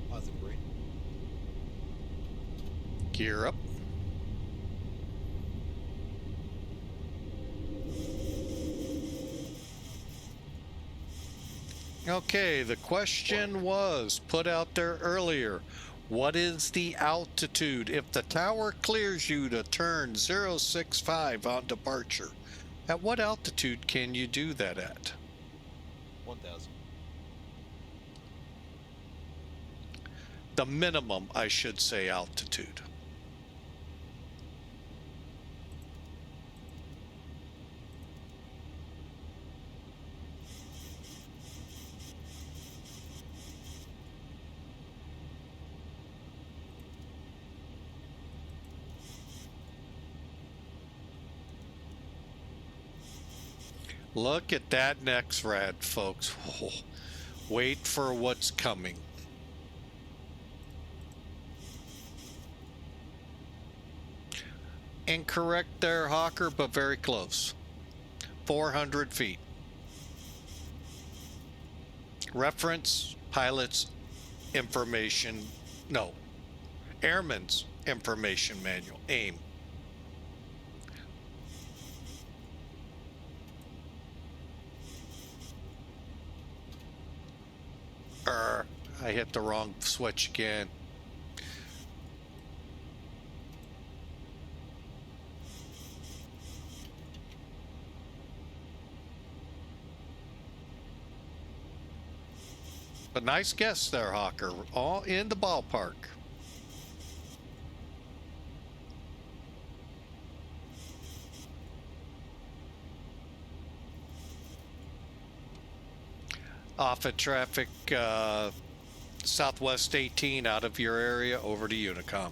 Positive brake. Gear up. Okay, the question was put out there earlier. What is the altitude if the tower clears you to turn 065 on departure? At what altitude can you do that at? 1,000. The minimum, I should say, altitude. Look at that next rad, folks. Oh, wait for what's coming. Incorrect there, Hawker, but very close. 400 feet. Reference pilots information. No. Airman's information manual. AIM. I hit the wrong switch again. But nice guess there, Hawker. All in the ballpark. Offutt traffic, Southwest 18 out of your area over to Unicom.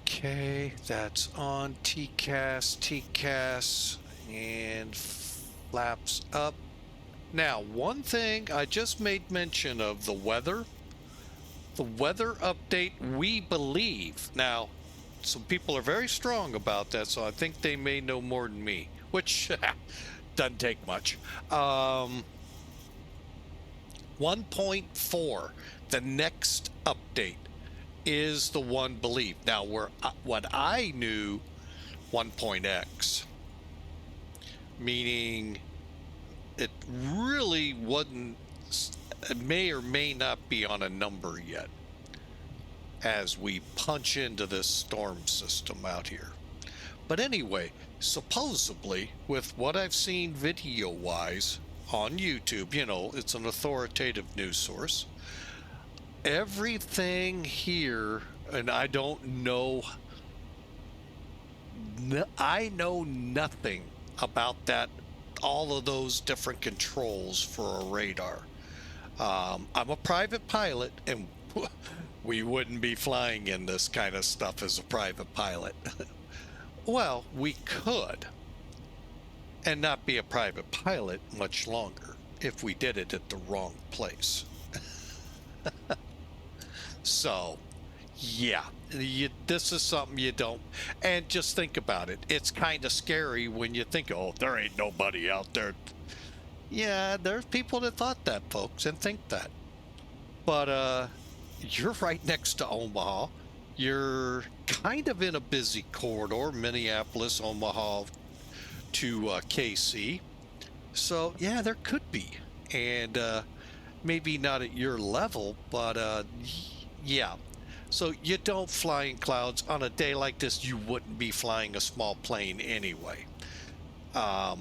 Okay, that's on TCAS, and flaps up. Now, one thing I just made mention of the weather. The weather update, we believe. Now, some people are very strong about that, so I think they may know more than me, which doesn't take much. 1.4, the next update, is the one believed. Now, what I knew, 1.x, meaning it really wasn't, it may or may not be on a number yet as we punch into this storm system out here. But anyway, supposedly, with what I've seen video-wise on YouTube, you know, it's an authoritative news source, everything here, and I don't know, I know nothing about that, all of those different controls for a radar. I'm a private pilot, and we wouldn't be flying in this kind of stuff as a private pilot. Well, we could, and not be a private pilot much longer if we did it at the wrong place. So, yeah, this is something you don't, and just think about it. It's kind of scary when you think, oh, there ain't nobody out there. Yeah, there's people that thought that, folks, and think that. But you're right next to Omaha. You're kind of in a busy corridor, Minneapolis, Omaha to KC. So, yeah, there could be. And maybe not at your level, but yeah. So you don't fly in clouds. On a day like this, you wouldn't be flying a small plane anyway. The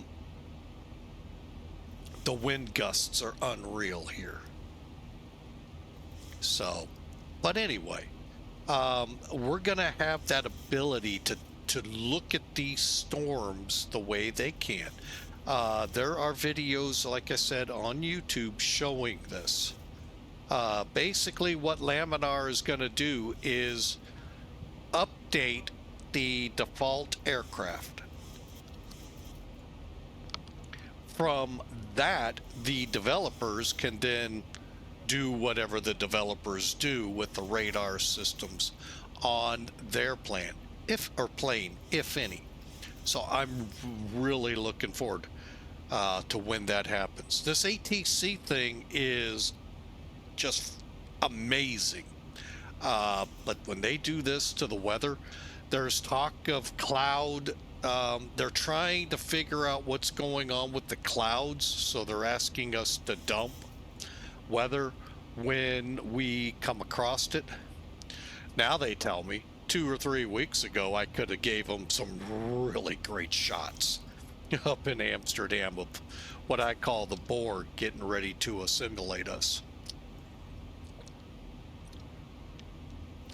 wind gusts are unreal here. So, but anyway, we're going to have that ability to look at these storms the way they can. There are videos, like I said, on YouTube showing this. Basically, what Laminar is going to do is update the default aircraft. From that, the developers can then do whatever the developers do with the radar systems on their plane, if any. So I'm really looking forward to when that happens. This ATC thing is just amazing. But when they do this to the weather, there's talk of cloud. They're trying to figure out what's going on with the clouds, so they're asking us to dump weather when we come across it. Now they tell me 2 or 3 weeks ago I could have gave them some really great shots up in Amsterdam of what I call the Borg getting ready to assimilate us.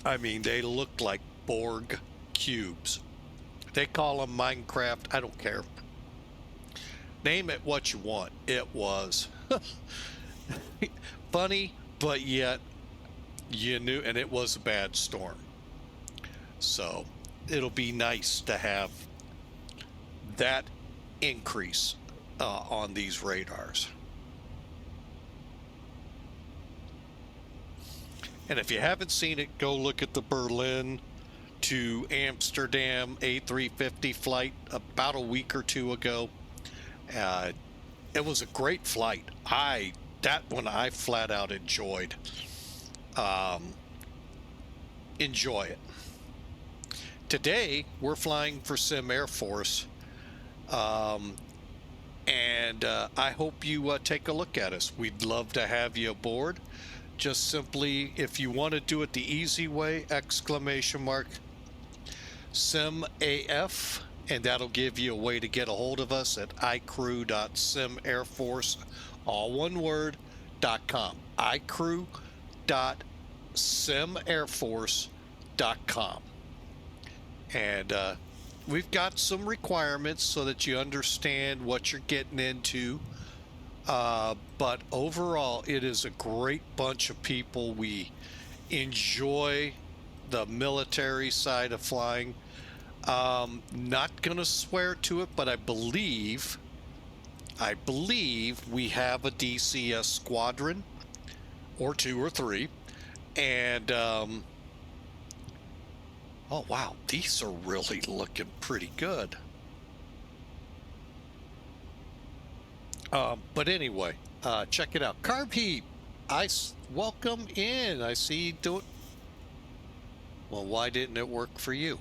I mean, they look like Borg cubes. They call them Minecraft. I don't care. Name it what you want. It was funny, but yet you knew, and it was a bad storm. So it'll be nice to have that increase on these radars. And if you haven't seen it, go look at the Berlin to Amsterdam A350 flight about a week or two ago. It was a great flight. That one I flat out enjoyed. Enjoy it. Today we're flying for Sim Air Force, and I hope you take a look at us. We'd love to have you aboard. Just simply, if you want to do it the easy way, ! SimAF, and that'll give you a way to get a hold of us at icrew.simairforce, all one word, .com. icrew.simairforce.com. And we've got some requirements so that you understand what you're getting into. But overall, it is a great bunch of people. We enjoy the military side of flying. Not gonna swear to it, but I believe we have a DCS squadron or 2 or 3, and oh wow, these are really looking pretty good. But anyway, check it out. Carb Heap, welcome in. I see you do it. Well, why didn't it work for you?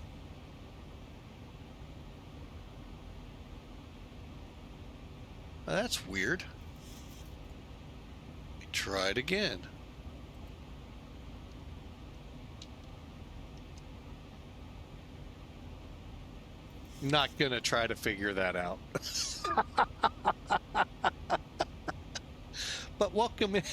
That's weird. Try it again. Not gonna try to figure that out. But welcome in.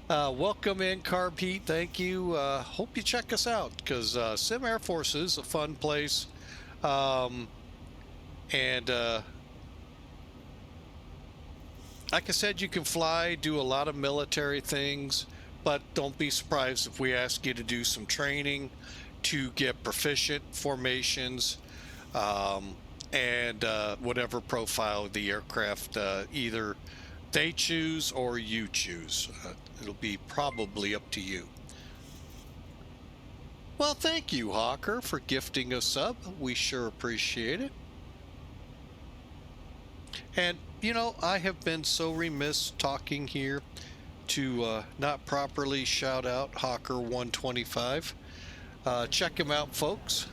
Welcome in, Carb Heat. Thank you. Hope you check us out, because Sim Air Force is a fun place. Like I said, you can fly, do a lot of military things, but don't be surprised if we ask you to do some training to get proficient formations, and whatever profile of the aircraft either they choose or you choose. It'll be probably up to you. Well, thank you, Hawker, for gifting a sub. We sure appreciate it. And, you know, I have been so remiss talking here to not properly shout out Hawker 125. Check him out, folks.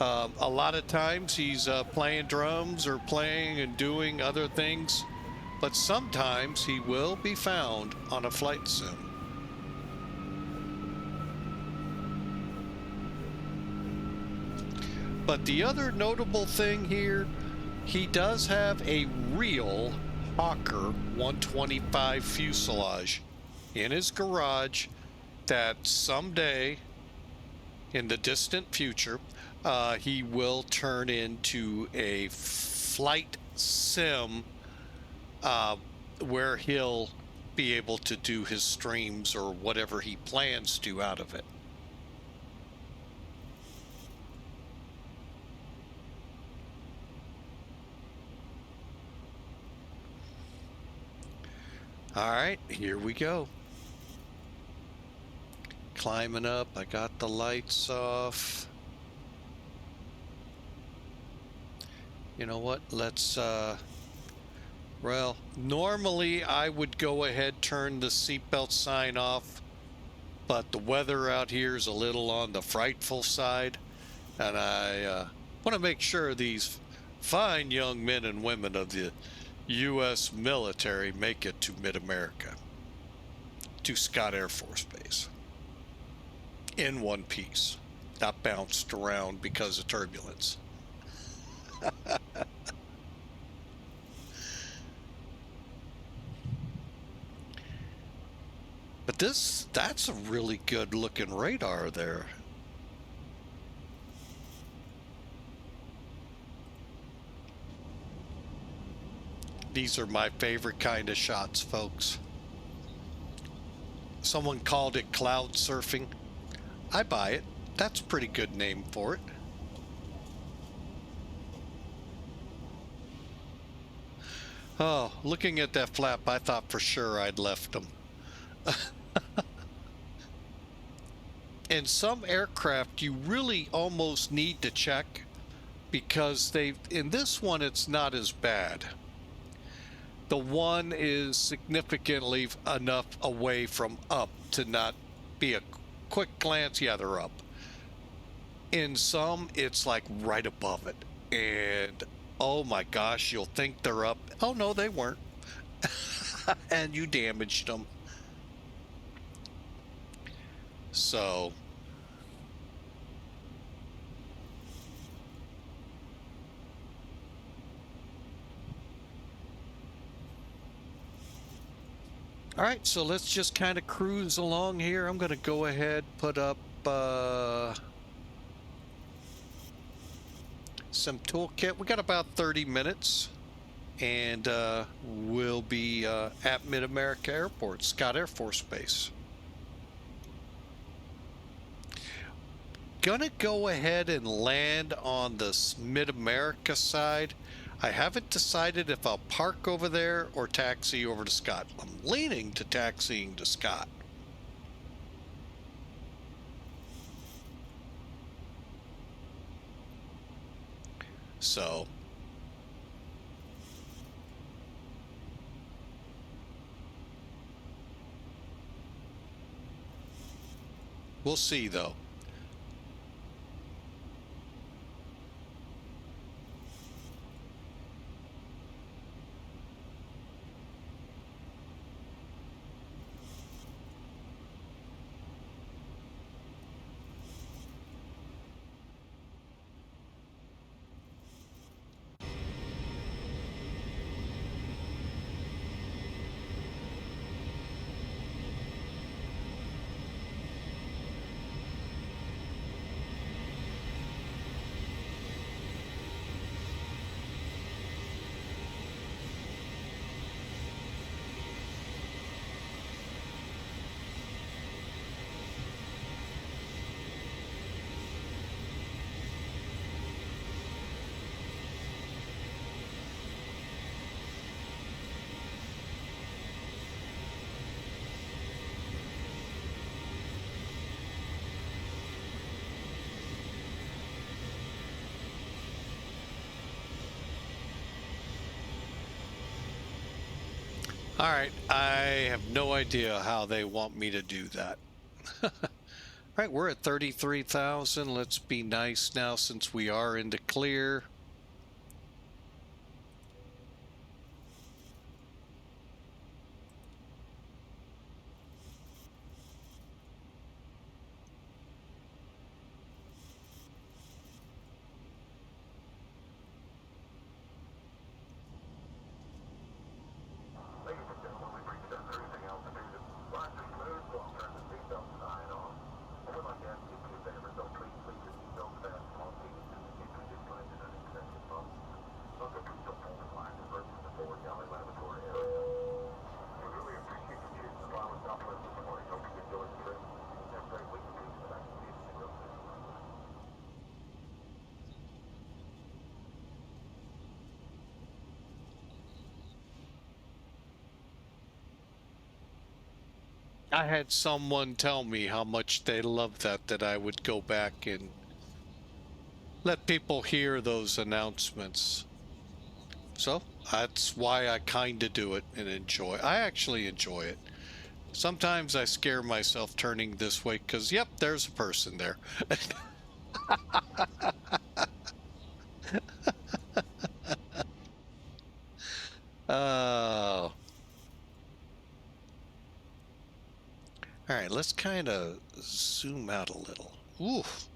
A lot of times he's playing drums or playing and doing other things, but sometimes he will be found on a flight sim. But the other notable thing here, he does have a real Hawker 125 fuselage in his garage that someday in the distant future he will turn into a flight sim where he'll be able to do his streams or whatever he plans to out of it. All right, here we go. Climbing up, I got the lights off. You know what, let's, well, normally I would go ahead, turn the seatbelt sign off, but the weather out here is a little on the frightful side, and I want to make sure these fine young men and women of the U.S. military make it to Mid-America, to Scott Air Force Base, in one piece, not bounced around because of turbulence. But that's a really good looking radar there. These are my favorite kind of shots, folks. Someone called it cloud surfing. I buy it. That's a pretty good name for it. Oh, looking at that flap, I thought for sure I'd left them. In some aircraft, you really almost need to check because in this one it's not as bad. The one is significantly enough away from up to not be a quick glance. Yeah, they're up. In some, it's like right above it. And oh my gosh, you'll think they're up. Oh no, they weren't. And you damaged them. So all right, so let's just kind of cruise along here. I'm going to go ahead, put up some toolkit. We got about 30 minutes, and we'll be at Mid-America Airport, Scott Air Force Base. Gonna go ahead and land on the Mid-America side. I haven't decided if I'll park over there or taxi over to Scott. I'm leaning to taxiing to Scott. So we'll see though. All right, I have no idea how they want me to do that. All right, we're at 33,000. Let's be nice now since we are into clear. Ladies and gentlemen, we've reached our cruising altitude. Flights are smooth, so I'll turn the seatbelt sign on. I would like to ask you a few favors, though. Please leave your seatbelt fastened while seated just in case we get landed unexpected bumps. Also, please don't hold in line to burst in the forward galley lavatory area. We really appreciate you choosing to fly with Southwest this morning. Hope you enjoy the trip. Have a great week, please, and I can see you real soon. I had someone tell me how much they loved that I would go back and let people hear those announcements. So that's why I kind of do it and enjoy. I actually enjoy it. Sometimes I scare myself turning this way because, yep, there's a person there. Oh. All right, let's kind of zoom out a little. Oof.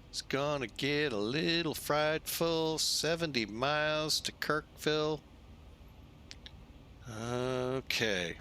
It's gonna get a little frightful. 70 miles to Kirkville. Okay.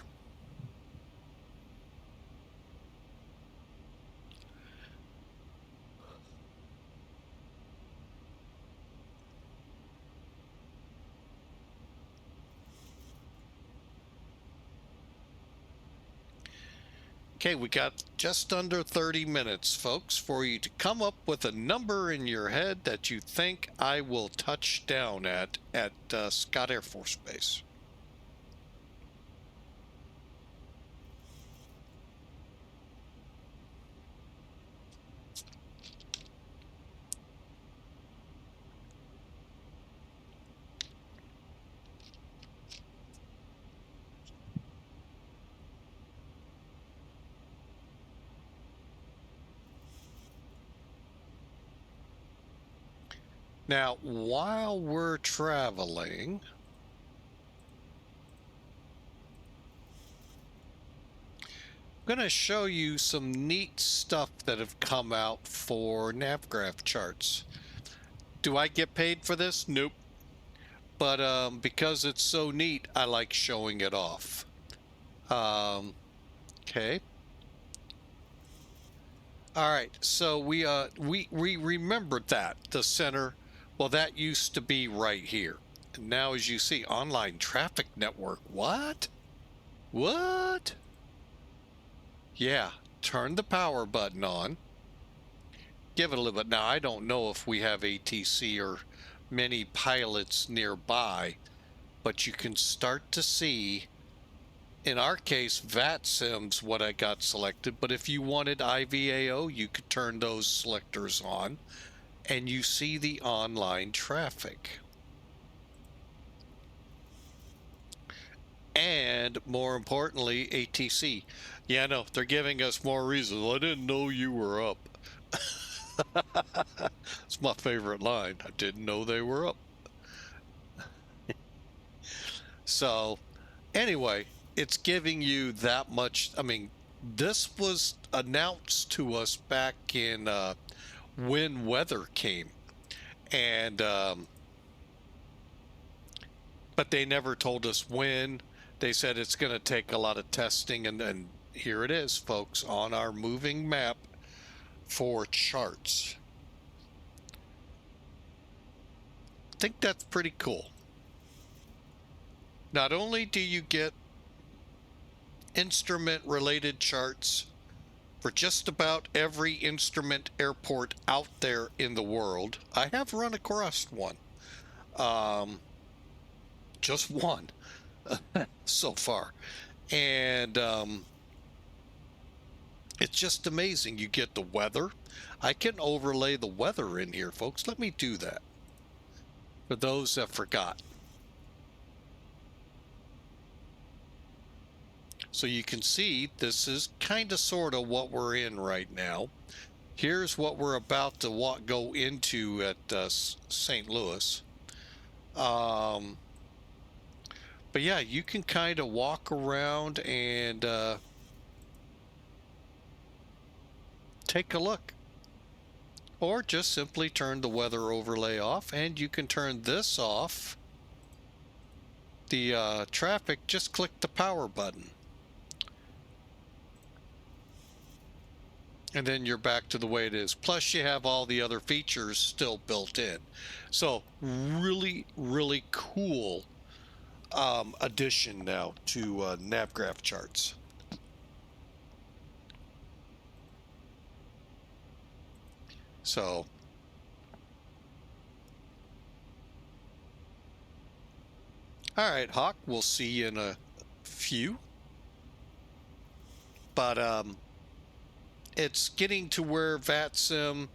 Okay, we got just under 30 minutes, folks, for you to come up with a number in your head that you think I will touch down at Scott Air Force Base. Now, while we're traveling, I'm going to show you some neat stuff that have come out for NavGraph charts. Do I get paid for this? Nope. But because it's so neat, I like showing it off. Okay. All right, so we remembered that the center, well, that used to be right here. And now, as you see, online traffic network. What? What? Yeah, turn the power button on. Give it a little bit. Now, I don't know if we have ATC or many pilots nearby, but you can start to see, in our case, VATSIM's what I got selected, but if you wanted IVAO, you could turn those selectors on, and you see the online traffic. And more importantly, ATC. Yeah, no, they're giving us more reasons. I didn't know you were up. It's my favorite line. I didn't know they were up. So, anyway, it's giving you that much. I mean, this was announced to us back in when weather came, and but they never told us when. They said it's going to take a lot of testing, and then here it is, folks, on our moving map for charts. I think that's pretty cool. Not only do you get instrument related charts for just about every instrument airport out there in the world. I have run across one. Just one so far. And it's just amazing. You get the weather. I can overlay the weather in here, folks. Let me do that for those that forgot. So you can see this is kind of sort of what we're in right now. Here's what we're about to go into at St. Louis. But yeah, you can kind of walk around and take a look. Or just simply turn the weather overlay off, and you can turn this off. The traffic, just click the power button. And then you're back to the way it is. Plus you have all the other features still built in. So really, really cool addition now to NavGraph charts. So all right, Hawk, we'll see you in a few. But it's getting to where VATSIM,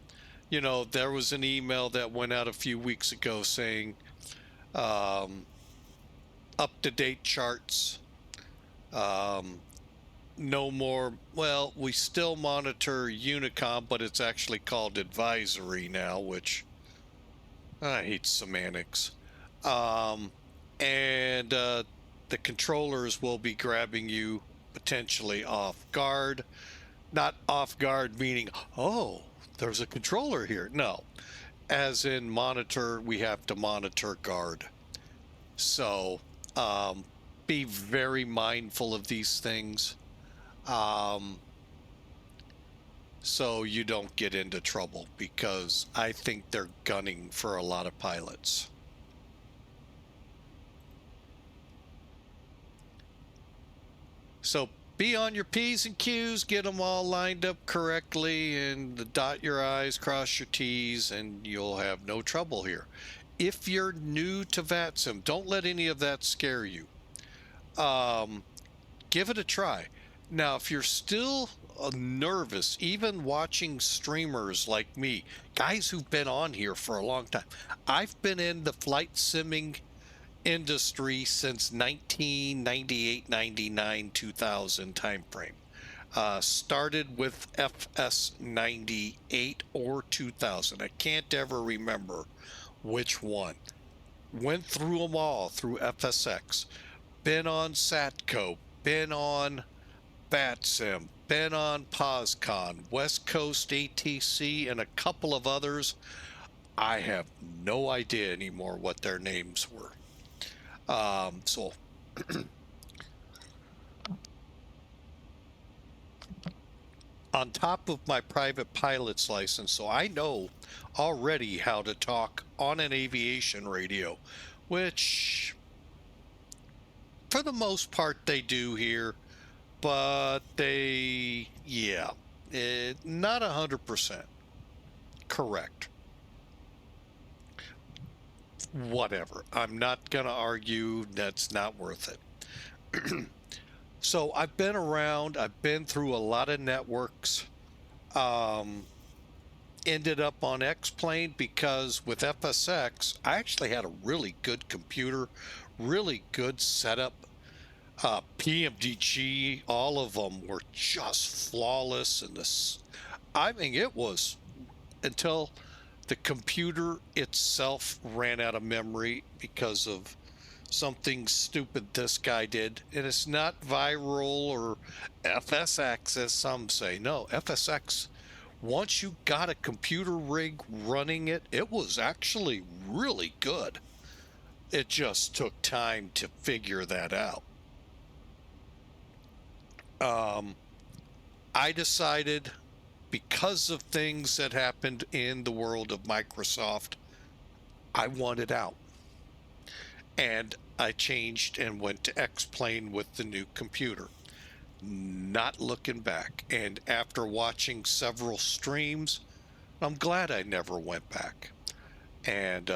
you know, there was an email that went out a few weeks ago saying up-to-date charts, no more, well, we still monitor Unicom, but it's actually called advisory now, which I hate semantics. And the controllers will be grabbing you potentially off guard. Not off guard meaning, oh, there's a controller here. No, as in monitor, we have to monitor guard. So be very mindful of these things so you don't get into trouble, because I think they're gunning for a lot of pilots. So be on your P's and Q's, get them all lined up correctly, and dot your I's, cross your T's, and you'll have no trouble here. If you're new to VATSIM, don't let any of that scare you. Give it a try. Now, if you're still nervous, even watching streamers like me, guys who've been on here for a long time, I've been in the flight simming industry since 1998, 99, 2000 time frame. Started with FS 98 or 2000. I can't ever remember which one. Went through them all through FSX. Been on Satco, been on BatSim, been on PosCon, West Coast ATC, and a couple of others. I have no idea anymore what their names were. So on top of my private pilot's license, so I know already how to talk on an aviation radio, which for the most part they do here, but they, yeah, not 100% correct. Whatever. I'm not going to argue. That's not worth it. So I've been around. I've been through a lot of networks. Ended up on X-Plane because with FSX, I actually had a really good computer, really good setup. PMDG, all of them were just flawless. And this, I mean, it was until the computer itself ran out of memory because of something stupid this guy did. And it's not viral or FSX, as some say. No, FSX, once you got a computer rig running it, it was actually really good. It just took time to figure that out. I decided, because of things that happened in the world of Microsoft, I wanted out. And I changed and went to X-Plane with the new computer. Not looking back. And after watching several streams, I'm glad I never went back. And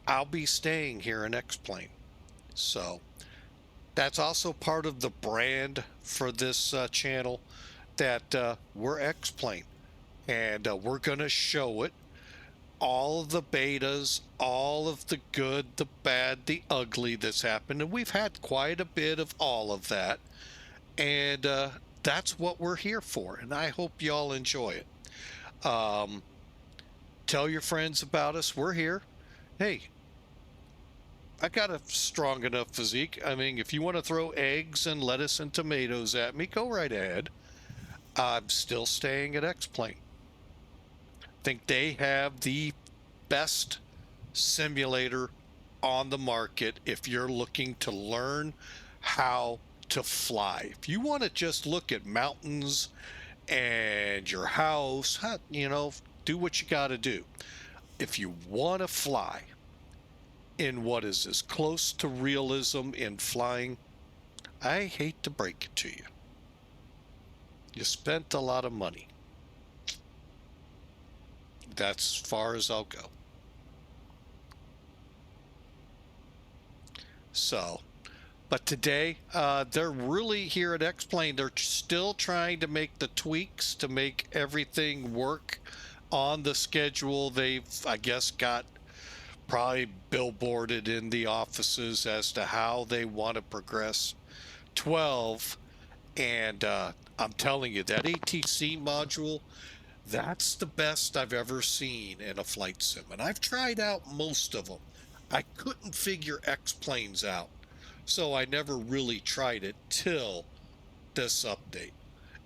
I'll be staying here in X-Plane. So that's also part of the brand for this channel, that we're X-Plane. And we're going to show it. All of the betas, all of the good, the bad, the ugly that's happened. And we've had quite a bit of all of that. And that's what we're here for. And I hope y'all enjoy it. Tell your friends about us. We're here. Hey, I got a strong enough physique. I mean, if you want to throw eggs and lettuce and tomatoes at me, go right ahead. I'm still staying at X-Plane. Think they have the best simulator on the market if you're looking to learn how to fly. If you want to just look at mountains and your house, you know, do what you got to do. If you want to fly in what is as close to realism in flying, I hate to break it to you. You spent a lot of money. That's as far as I'll go. So, but today, they're really here at X-Plane. They're still trying to make the tweaks to make everything work on the schedule. They've, I guess, got probably billboarded in the offices as to how they want to progress 12. And I'm telling you, that ATC module, that's the best I've ever seen in a flight sim. And I've tried out most of them. I couldn't figure X-Planes out, so I never really tried it till this update.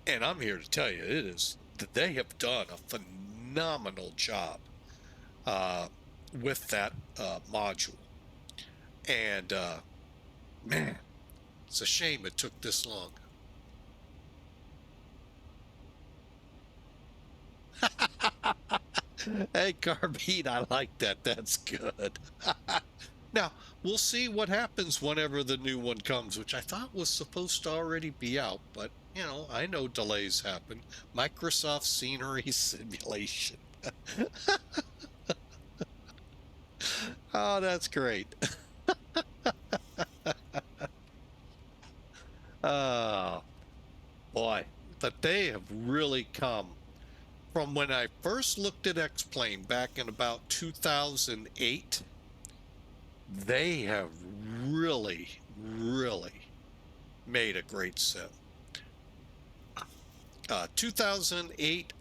And I'm here to tell you, it is that they have done a phenomenal job with that module. And man, it's a shame it took this long. Hey, Carbine, I like that. That's good. Now, we'll see what happens whenever the new one comes, which I thought was supposed to already be out, but, you know, I know delays happen. Microsoft Scenery Simulation. Oh, that's great. Oh, boy. But they have really come. From when I first looked at X-Plane back in about 2008, they have really, really made a great sim. 2008,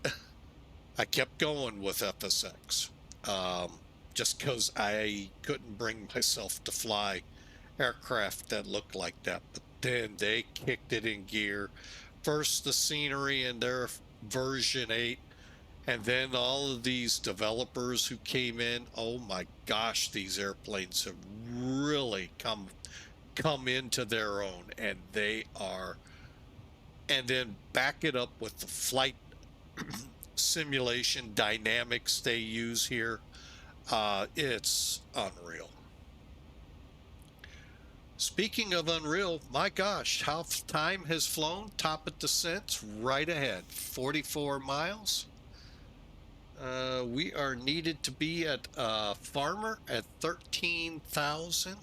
I kept going with FSX. just because I couldn't bring myself to fly aircraft that looked like that. But then they kicked it in gear. First, the scenery in their version 8, and then all of these developers who came in. Oh my gosh, these airplanes have really come into their own, and they are. And then back it up with the flight simulation dynamics they use here. It's unreal. Speaking of unreal, my gosh, how time has flown. Top of descent's right ahead, 44 miles. We are needed to be at FARMR at 13,000.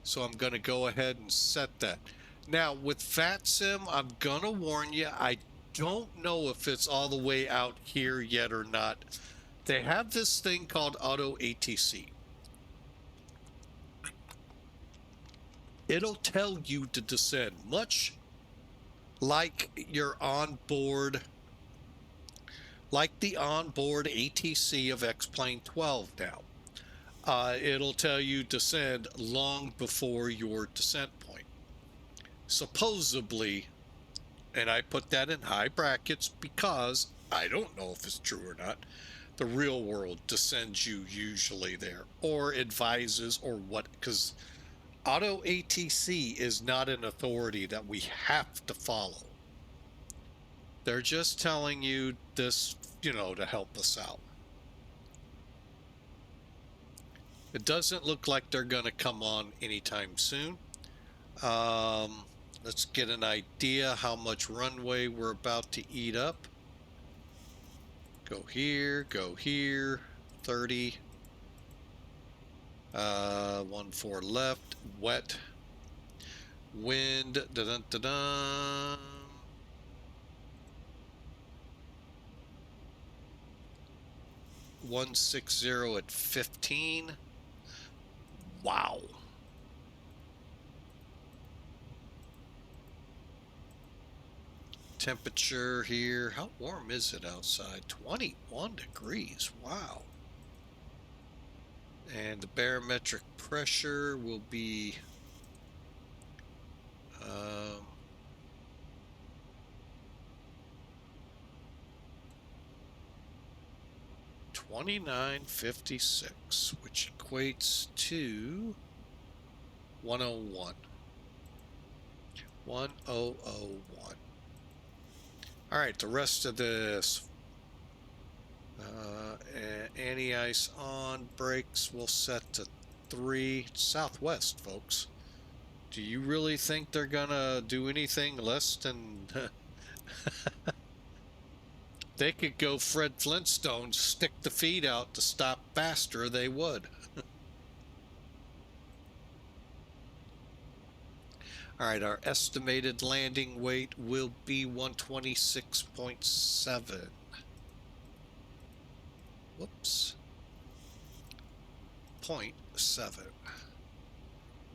So I'm going to go ahead and set that. Now with FATSIM, I'm going to warn you, I don't know if it's all the way out here yet or not. They have this thing called Auto ATC. It'll tell you to descend, much like your onboard, like the onboard ATC of X-Plane 12 now. It'll tell you descend long before your descent point. Supposedly, and I put that in high brackets because I don't know if it's true or not, the real world descends you usually there, or advises, or what, because Auto ATC is not an authority that we have to follow. They're just telling you this, to help us out. It doesn't look like they're going to come on anytime soon. Let's get an idea how much runway we're about to eat up. Go here, 30. 14 left, wet. Wind, da-dun-da-dun. $160 at 15. Wow. Temperature here. How warm is it outside? 21 degrees. Wow. And the barometric pressure will be 2956, which equates to 101. 1001. All right, the rest of this anti-ice on, brakes will set to 3. Southwest, folks. Do you really think they're gonna do anything less than they could go Fred Flintstone, stick the feet out to stop faster, they would. All right, our estimated landing weight will be 126.7. Whoops. 0.7.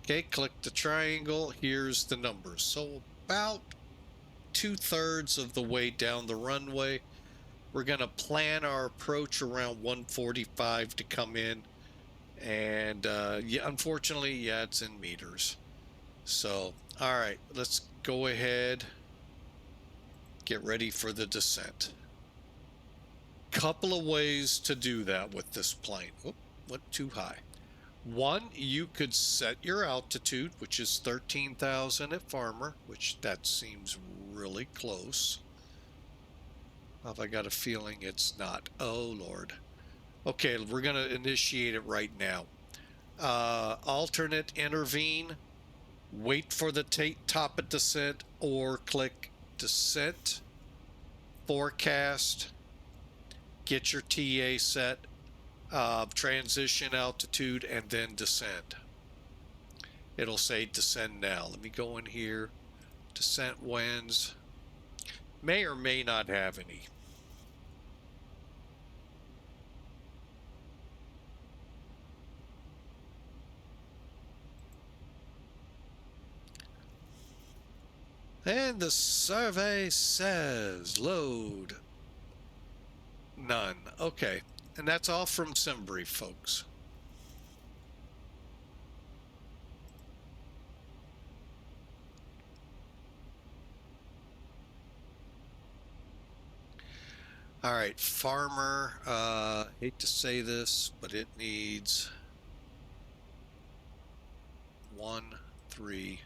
Okay, click the triangle. Here's the numbers. So about 2/3 of the way down the runway. We're going to plan our approach around 145 to come in. And yeah, unfortunately, yeah, it's in meters. So, all right, let's go ahead. Get ready for the descent. Couple of ways to do that with this plane. Oop, went too high. One, you could set your altitude, which is 13,000 at FARMR, which that seems really close. Have I got a feeling it's not? Oh, Lord. Okay, we're going to initiate it right now. Alternate intervene, wait for the top of descent, or click descent, forecast, get your TA set, transition altitude, and then descend. It'll say descend now. Let me go in here. Descent winds. May or may not have any. And the survey says load none. Okay. And that's all from SimBrief, folks. All right, FARMR, hate to say this, but it needs 1, 3.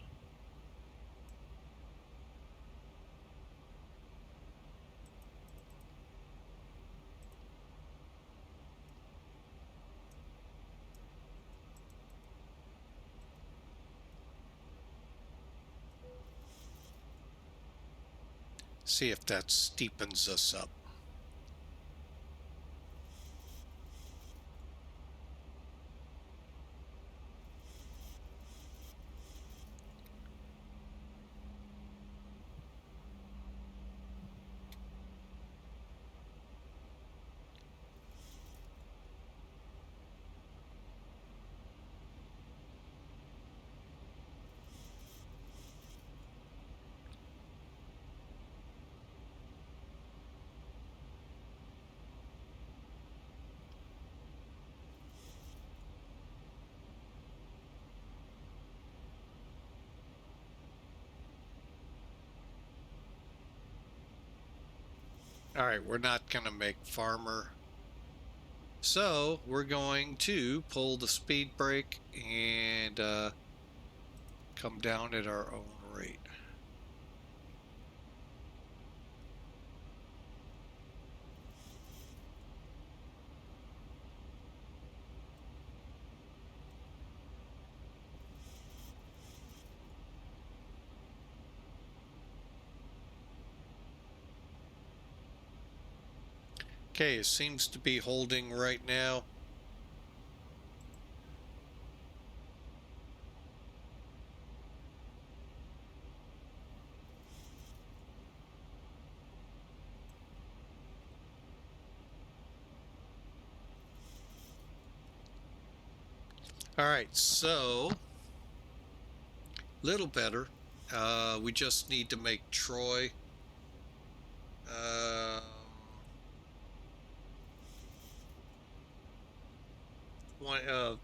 See if that steepens us up. All right, we're not going to make FARMR. So we're going to pull the speed brake and come down at our own rate. Okay, it seems to be holding right now. All right, so little better. We just need to make Troy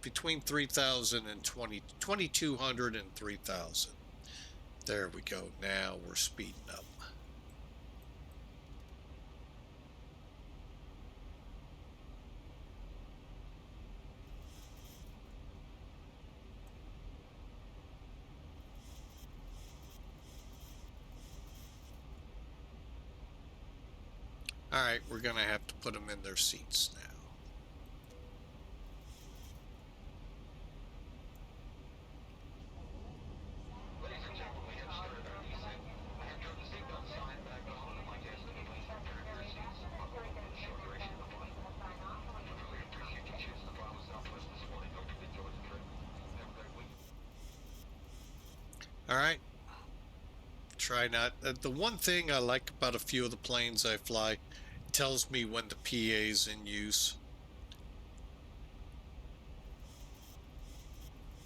between 3,000 and 2,200 and 3,000. There we go. Now we're speeding up. All right, we're going to have to put them in their seats now. Ladies and gentlemen, we have started our descent. I have turned the seatbelt sign back on, and my guests will please return to their seats. I'll go over the short duration of the flight. I really appreciate your chance to fly with Southwest this morning. Hope you enjoyed the trip. Have a great week. All right. Try not. The one thing I like about a few of the planes I fly, it tells me when the PA's in use.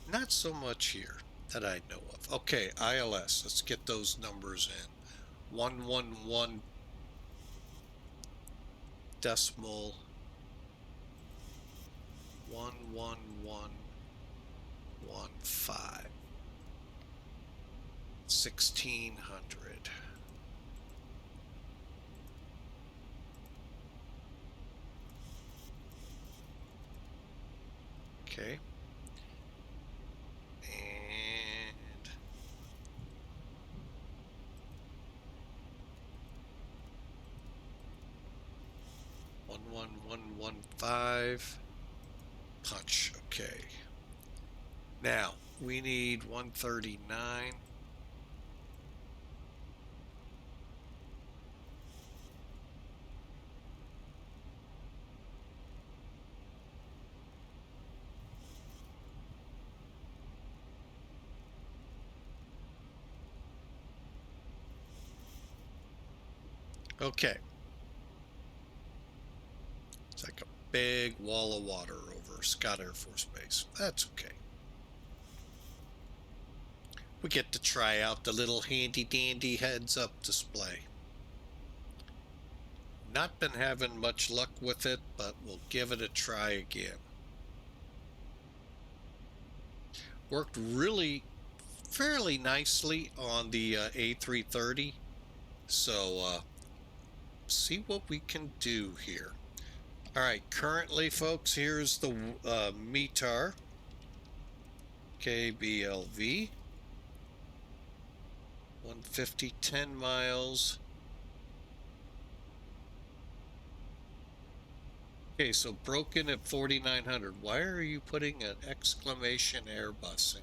Not so much here that I know of. Okay, ILS. Let's get those numbers in. 111 decimal 11115. 1,600. Okay. And 11115. Punch. Okay. Now we need 139. Okay. It's like a big wall of water over Scott Air Force Base. That's okay. we get to try out the little handy dandy heads up display. Not been having much luck with it, but we'll give it a try again. Worked really fairly nicely on the A330, so see what we can do here. All right, currently folks, here's the METAR KBLV 150, 10 miles. Okay, so broken at 4,900. Why are you putting an exclamation Airbus in?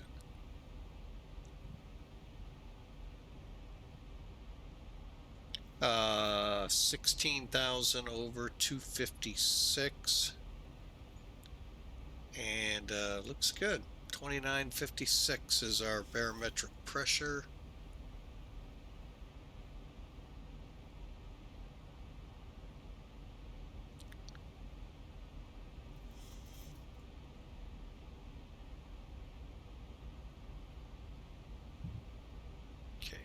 16,000 over 256. And looks good. 2956 is our barometric pressure. Okay.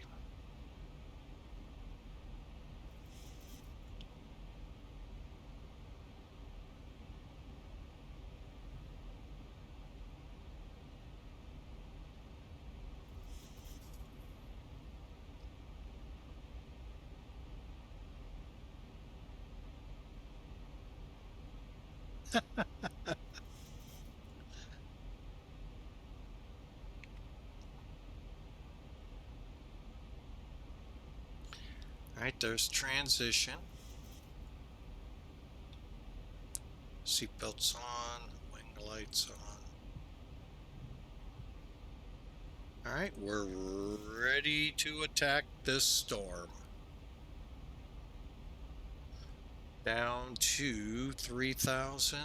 All right, there's transition. Seatbelts on, wing lights on. All right, we're ready to attack this storm. Down to 3,000.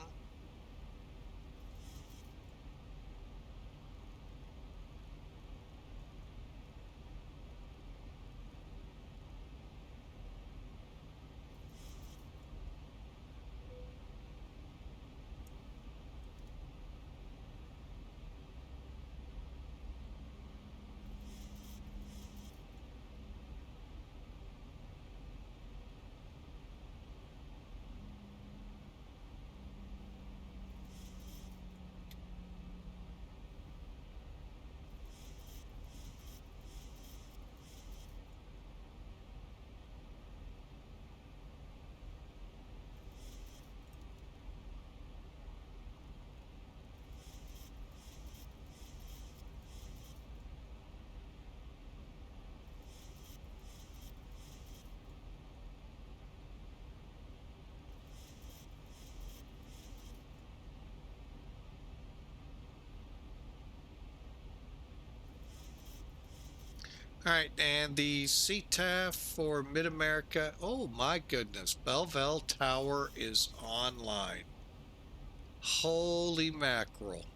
All right, and the CTAF for Mid-America. Oh my goodness, Belleville Tower is online. Holy mackerel.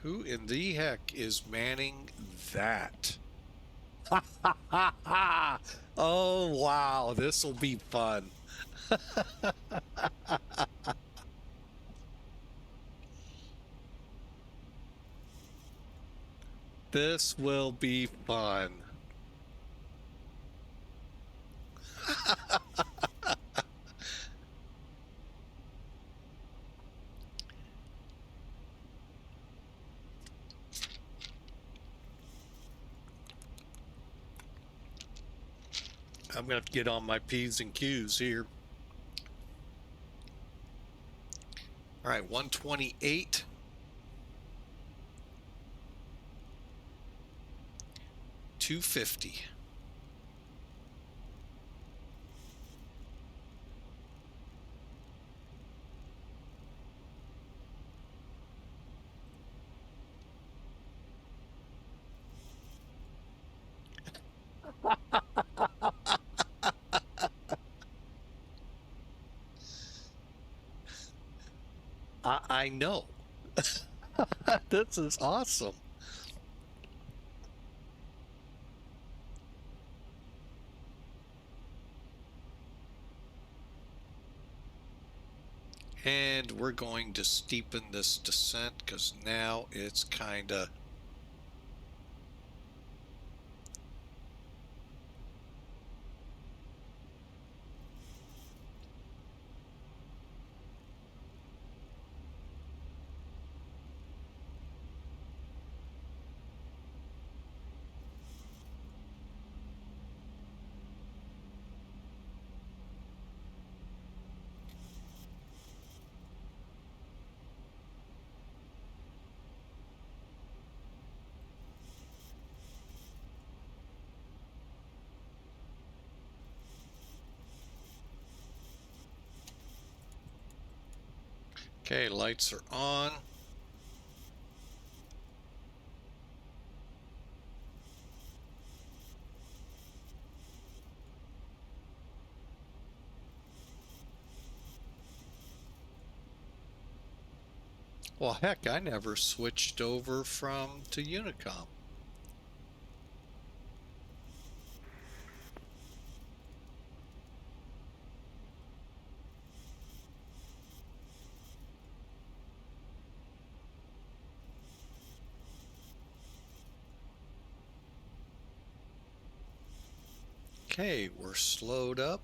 Who in the heck is manning that? Oh wow, this will be fun. This will be fun. I'm gonna have to get on my P's and Q's here. All right, 128. 250. I know. This is awesome. And we're going to steepen this descent because now it's kind of Okay, lights are on. Well, heck, I never switched over from to Unicom. Okay, we're slowed up.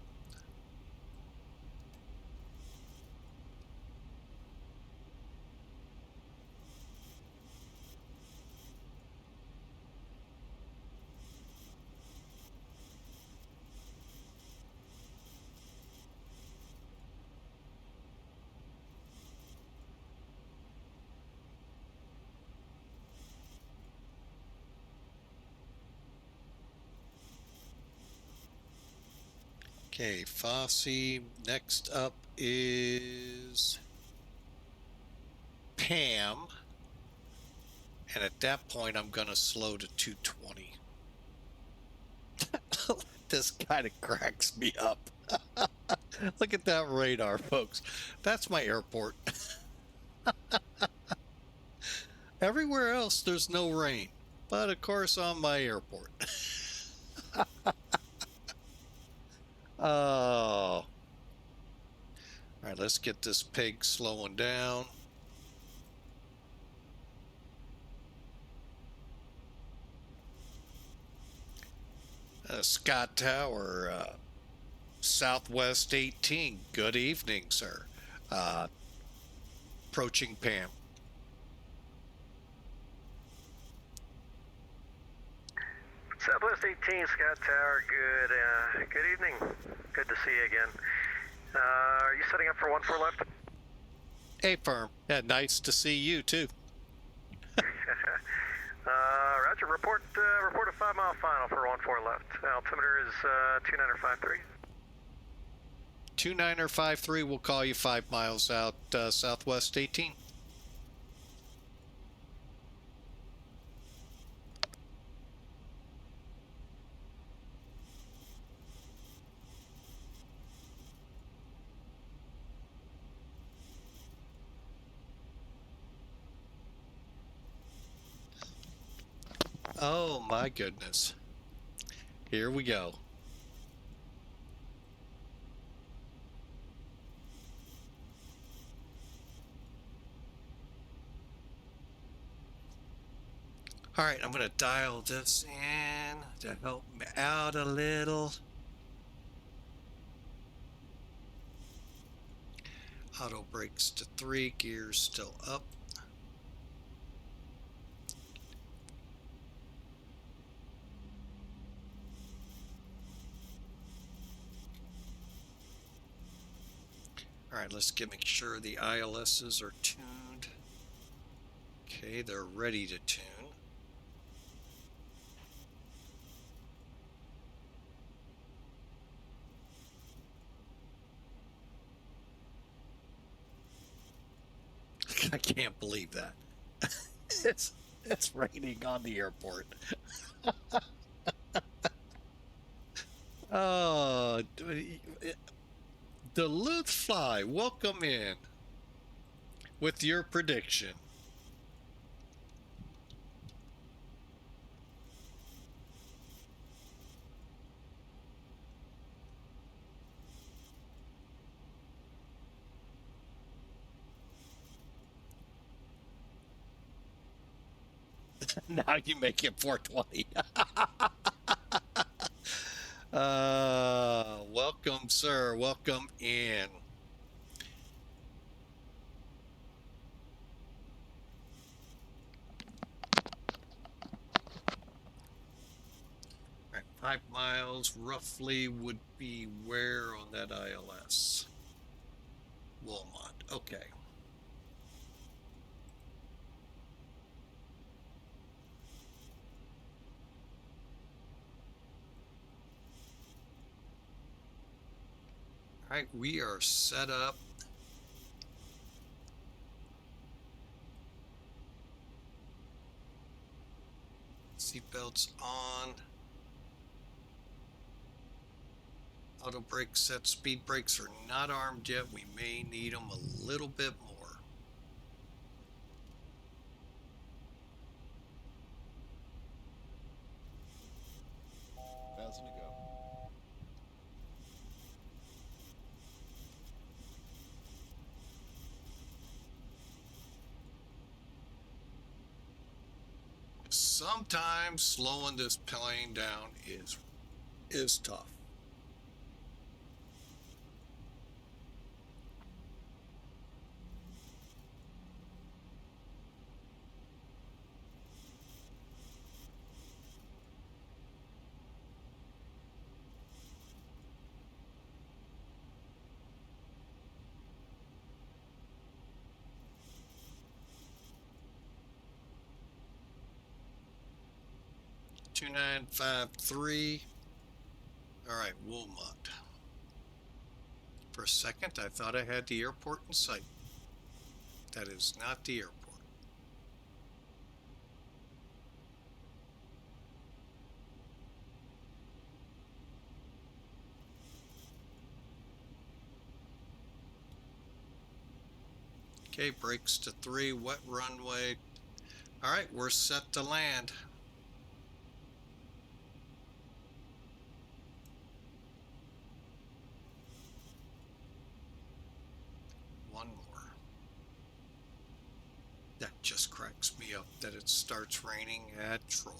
Okay, Fosse. Next up is Pam. And at that point, I'm going to slow to 220. This kind of cracks me up. Look at that radar, folks. That's my airport. Everywhere else, there's no rain. But of course, on my airport. Oh. All right, let's get this pig slowing down. Scott Tower, Southwest 18. Good evening, sir. Approaching Pam. Southwest 18, Scott Tower, good evening. Good to see you again. Are you setting up for 1-4 left? Hey, firm. Yeah, nice to see you, too. Roger, report a 5-mile final for 1-4 left. Altimeter is 2953. 2953, we'll call you 5 miles out, Southwest 18. Oh my goodness. Here we go. All right, I'm going to dial this in to help me out a little. Auto brakes to 3, gears still up. All right, let's make sure the ILSs are tuned. Okay, they're ready to tune. I can't believe that. it's raining on the airport. Oh, Duluth Fly, welcome in with your prediction. Now you make it 420. Welcome, sir. Welcome in. All right, 5 miles roughly would be where on that ILS? Wilmot. Okay. All right, we are set up. Seatbelts on. Auto brakes set. Speed brakes are not armed yet. We may need them a little bit more. Thousand to go. Sometimes slowing this plane down is tough. Two 2953. All right, Woolmont. For a second, I thought I had the airport in sight. That is not the airport. Okay, brakes to 3, wet runway. All right, we're set to land. One more. That just cracks me up that it starts raining at Troy.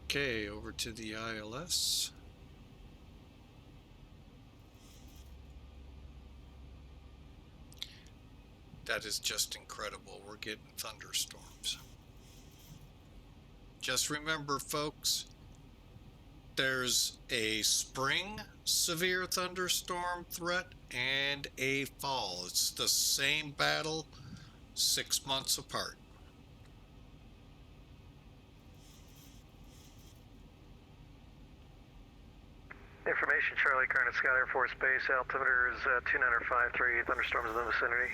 Okay, over to the ILS. That is just incredible. We're getting thunderstorms. Just remember, folks, there's a spring severe thunderstorm threat and a fall. It's the same battle, 6 months apart. Information, Charlie, current at Scott Air Force Base. Altimeter is 2953, thunderstorms in the vicinity.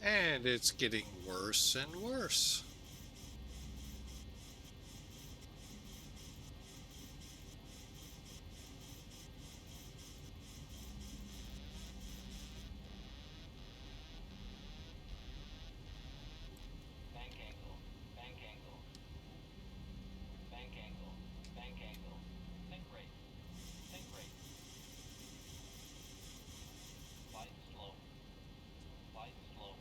And it's getting worse and worse. Bank angle, bank angle, bank angle, bank angle, think rate, think rate. Flight slow, flight slow,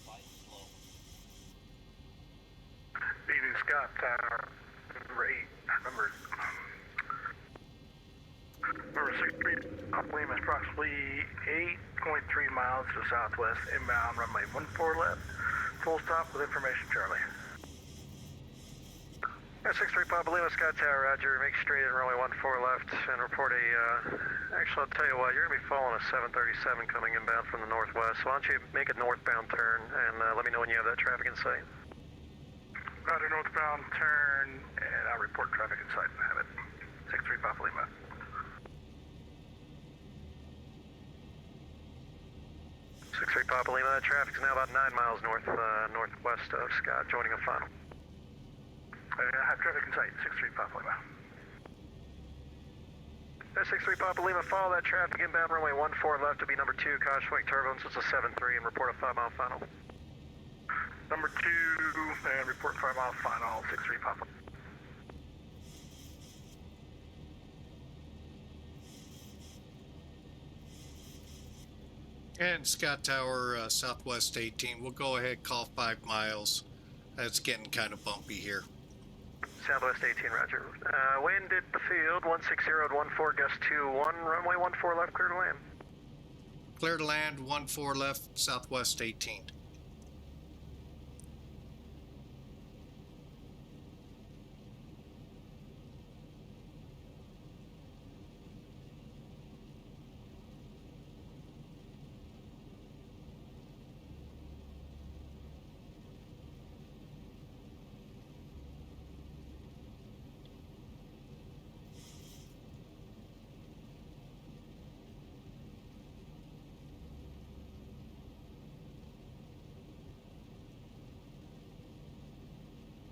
flight slow. Evening, Scott Tower, number 8, number 63, Lima is approximately 8.3 miles to the southwest, inbound runway 14 left, full stop with information, Charlie. 63 Papa Lima, Scott Tower, roger, make straight in runway 14 left and report a, actually I'll tell you what, you're going to be following a 737 coming inbound from the northwest, so why don't you make a northbound turn and let me know when you have that traffic in sight. Roger, northbound turn, and I'll report traffic in sight. Have it. 63 Papa Lima. Papa Lima, that traffic's now about 9 miles northwest of Scott, joining a final. I have traffic in sight, 63 Papa Lima. 63 Papa Lima, follow that traffic inbound runway 14 left to be number 2, caution wake turbulence, it's a 7-3 and report a 5-mile final. Number 2, and report 5-mile final, 63 Papa. And Scott Tower, Southwest 18, we'll go ahead, call 5 miles. It's getting kind of bumpy here. Southwest 18, roger. Wind at the field, 160 at 14, gust 21, runway 14 left, clear to land. Clear to land, 14 left, Southwest 18.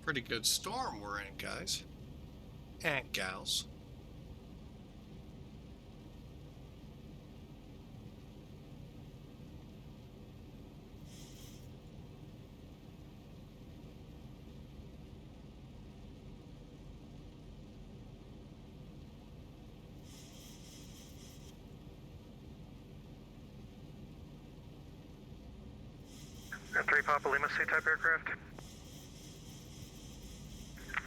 Pretty good storm we're in, guys and gals. And 3 Papa Lima, C-type aircraft.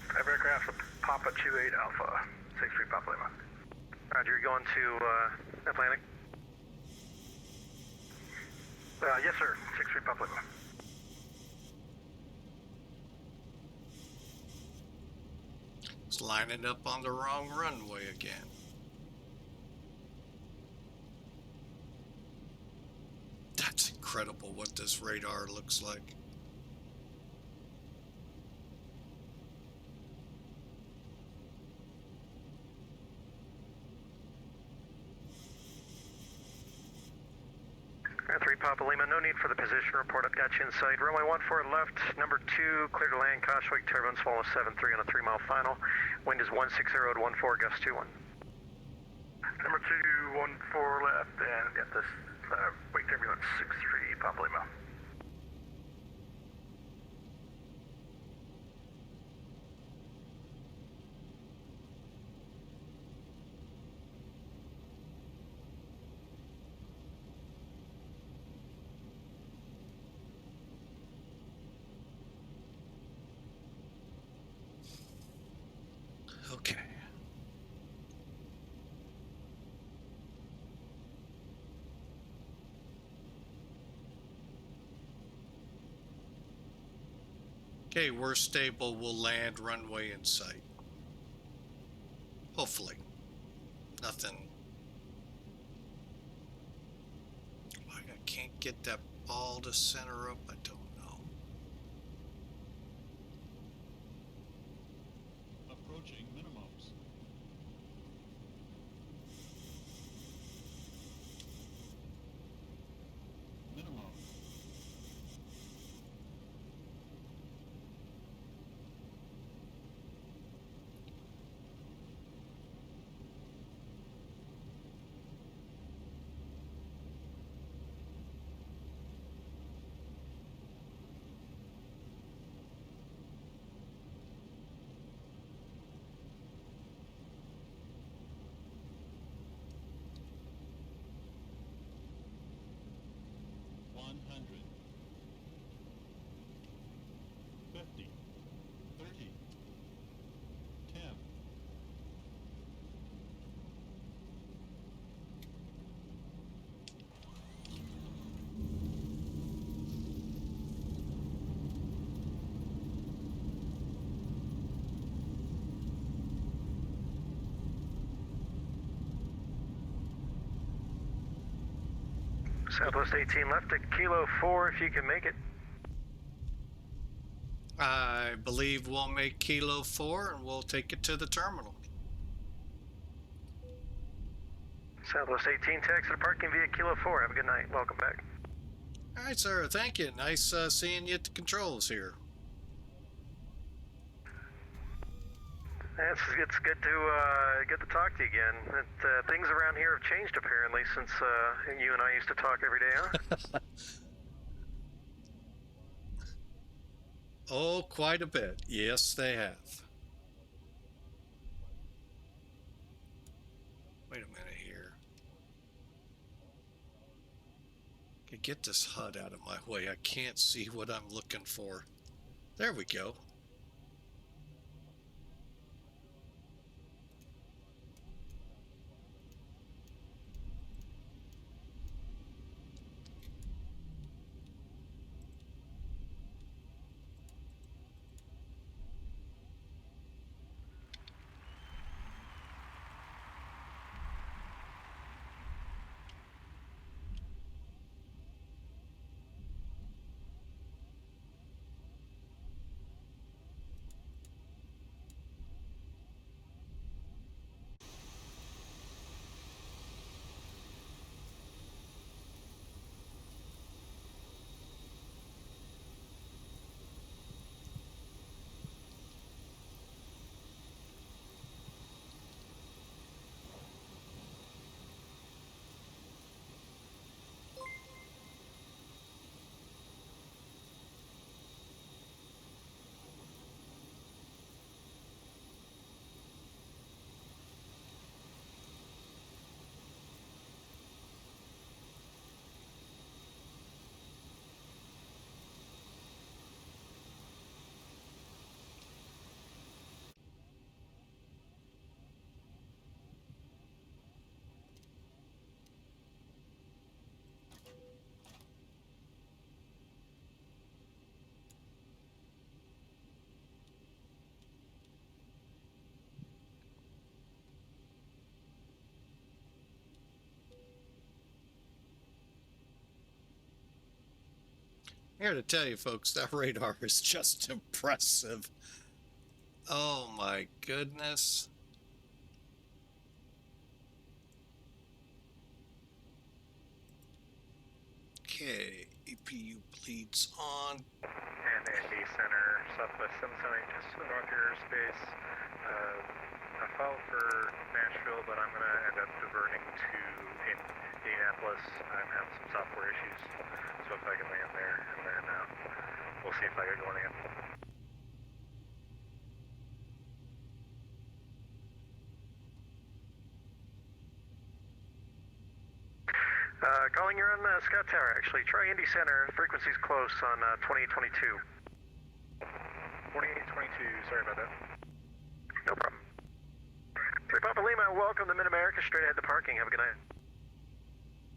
Type aircraft, Papa 28 Alpha, 63 Papa Lima. Roger, you're going to Atlantic? Yes, sir, 63 Papa Lima. It's lining up on the wrong runway again. That's incredible what this radar looks like. Air 3 Papa Lima, no need for the position report. I've got you in sight. Runway 14 left, number 2, clear to land, caution wake turbulence, follow 7-3 on a 3-mile final. Wind is 160 at 14, gust 21. Number 2, 14 left, and get this wake turbulence 63 Papa Lima. Okay. Okay, we're stable. We'll land runway in sight. Hopefully. Nothing. Why I can't get that ball to center up, I don't know. Approaching minimums. Minimum. Southwest 18 left at Kilo 4 if you can make it. I believe we'll make Kilo 4 and we'll take it to the terminal. Southwest 18 taxi to parking via Kilo 4. Have a good night. Welcome back. All right, sir. Thank you. Nice seeing you at the controls here. It's good to talk to you again. Things around here have changed apparently since you and I used to talk every day, huh? Oh, quite a bit. Yes, they have. Wait a minute here. Okay, get this HUD out of my way. I can't see what I'm looking for. There we go. Here to tell you folks, that radar is just impressive. Oh my goodness. Okay, EPU bleeds on. And ND Center, Southwest 778, just to the north of your airspace. I filed for Nashville, but I'm going to end up diverting to Indianapolis. I'm having some software issues, so if I can land there, and then we'll see if I get going again. Calling, you're on Scott Tower, actually. Try Indy Center. Frequency's close on 2822. 2822, sorry about that. No problem. 3 Papa Lima, welcome to Mid-America. Straight ahead to parking. Have a good night.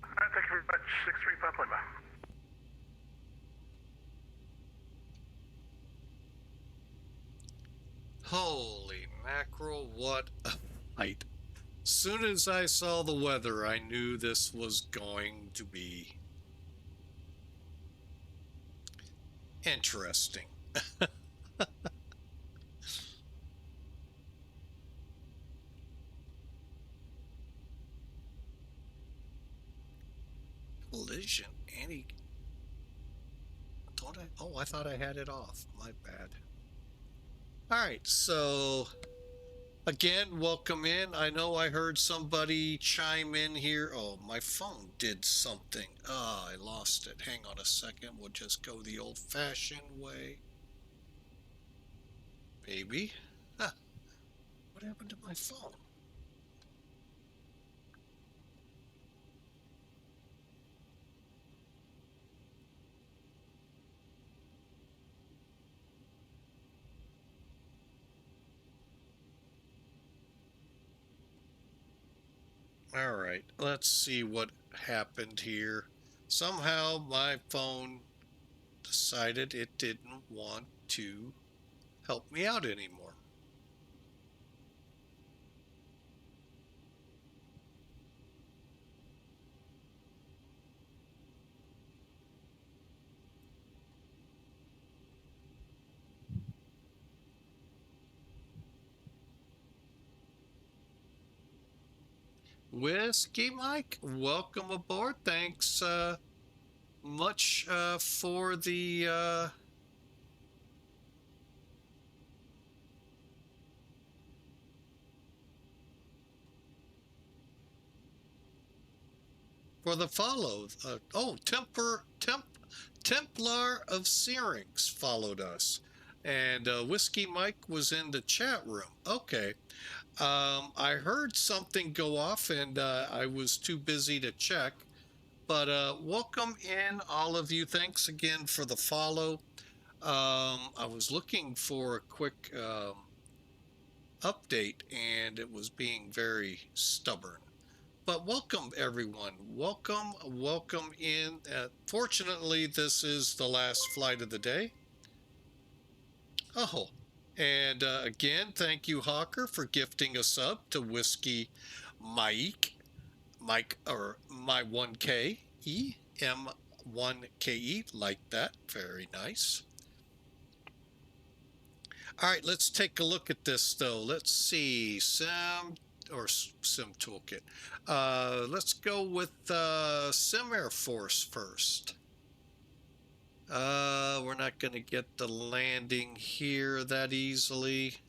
Alright, thank you very much. 6-3 Papa Lima. Holy mackerel, what a fight. Soon as I saw the weather, I knew this was going to be interesting. Collision, any... Don't I? Oh, I thought I had it off. My bad. Alright, so... Again, welcome in. I know I heard somebody chime in here. Oh, my phone did something. Ah, I lost it. Hang on a second. We'll just go the old-fashioned way. Baby. Huh. What happened to my phone? All right, let's see what happened here. Somehow my phone decided it didn't want to help me out anymore. Whiskey Mike, welcome aboard. Thanks much for the follow. Templar of Syrinx followed us, and Whiskey Mike was in the chat room. Okay. I heard something go off and I was too busy to check, but welcome in all of you. Thanks again for the follow. I was looking for a quick update and it was being very stubborn. But welcome everyone. Welcome in. Fortunately, this is the last flight of the day. Oh, and again, thank you, Hawker, for gifting a sub to Whiskey Mike, or my 1K M1KE, like that. Very nice. All right, let's take a look at this though. Let's see, Sim Toolkit. Let's go with Sim Air Force first. We're not going to get the landing here that easily.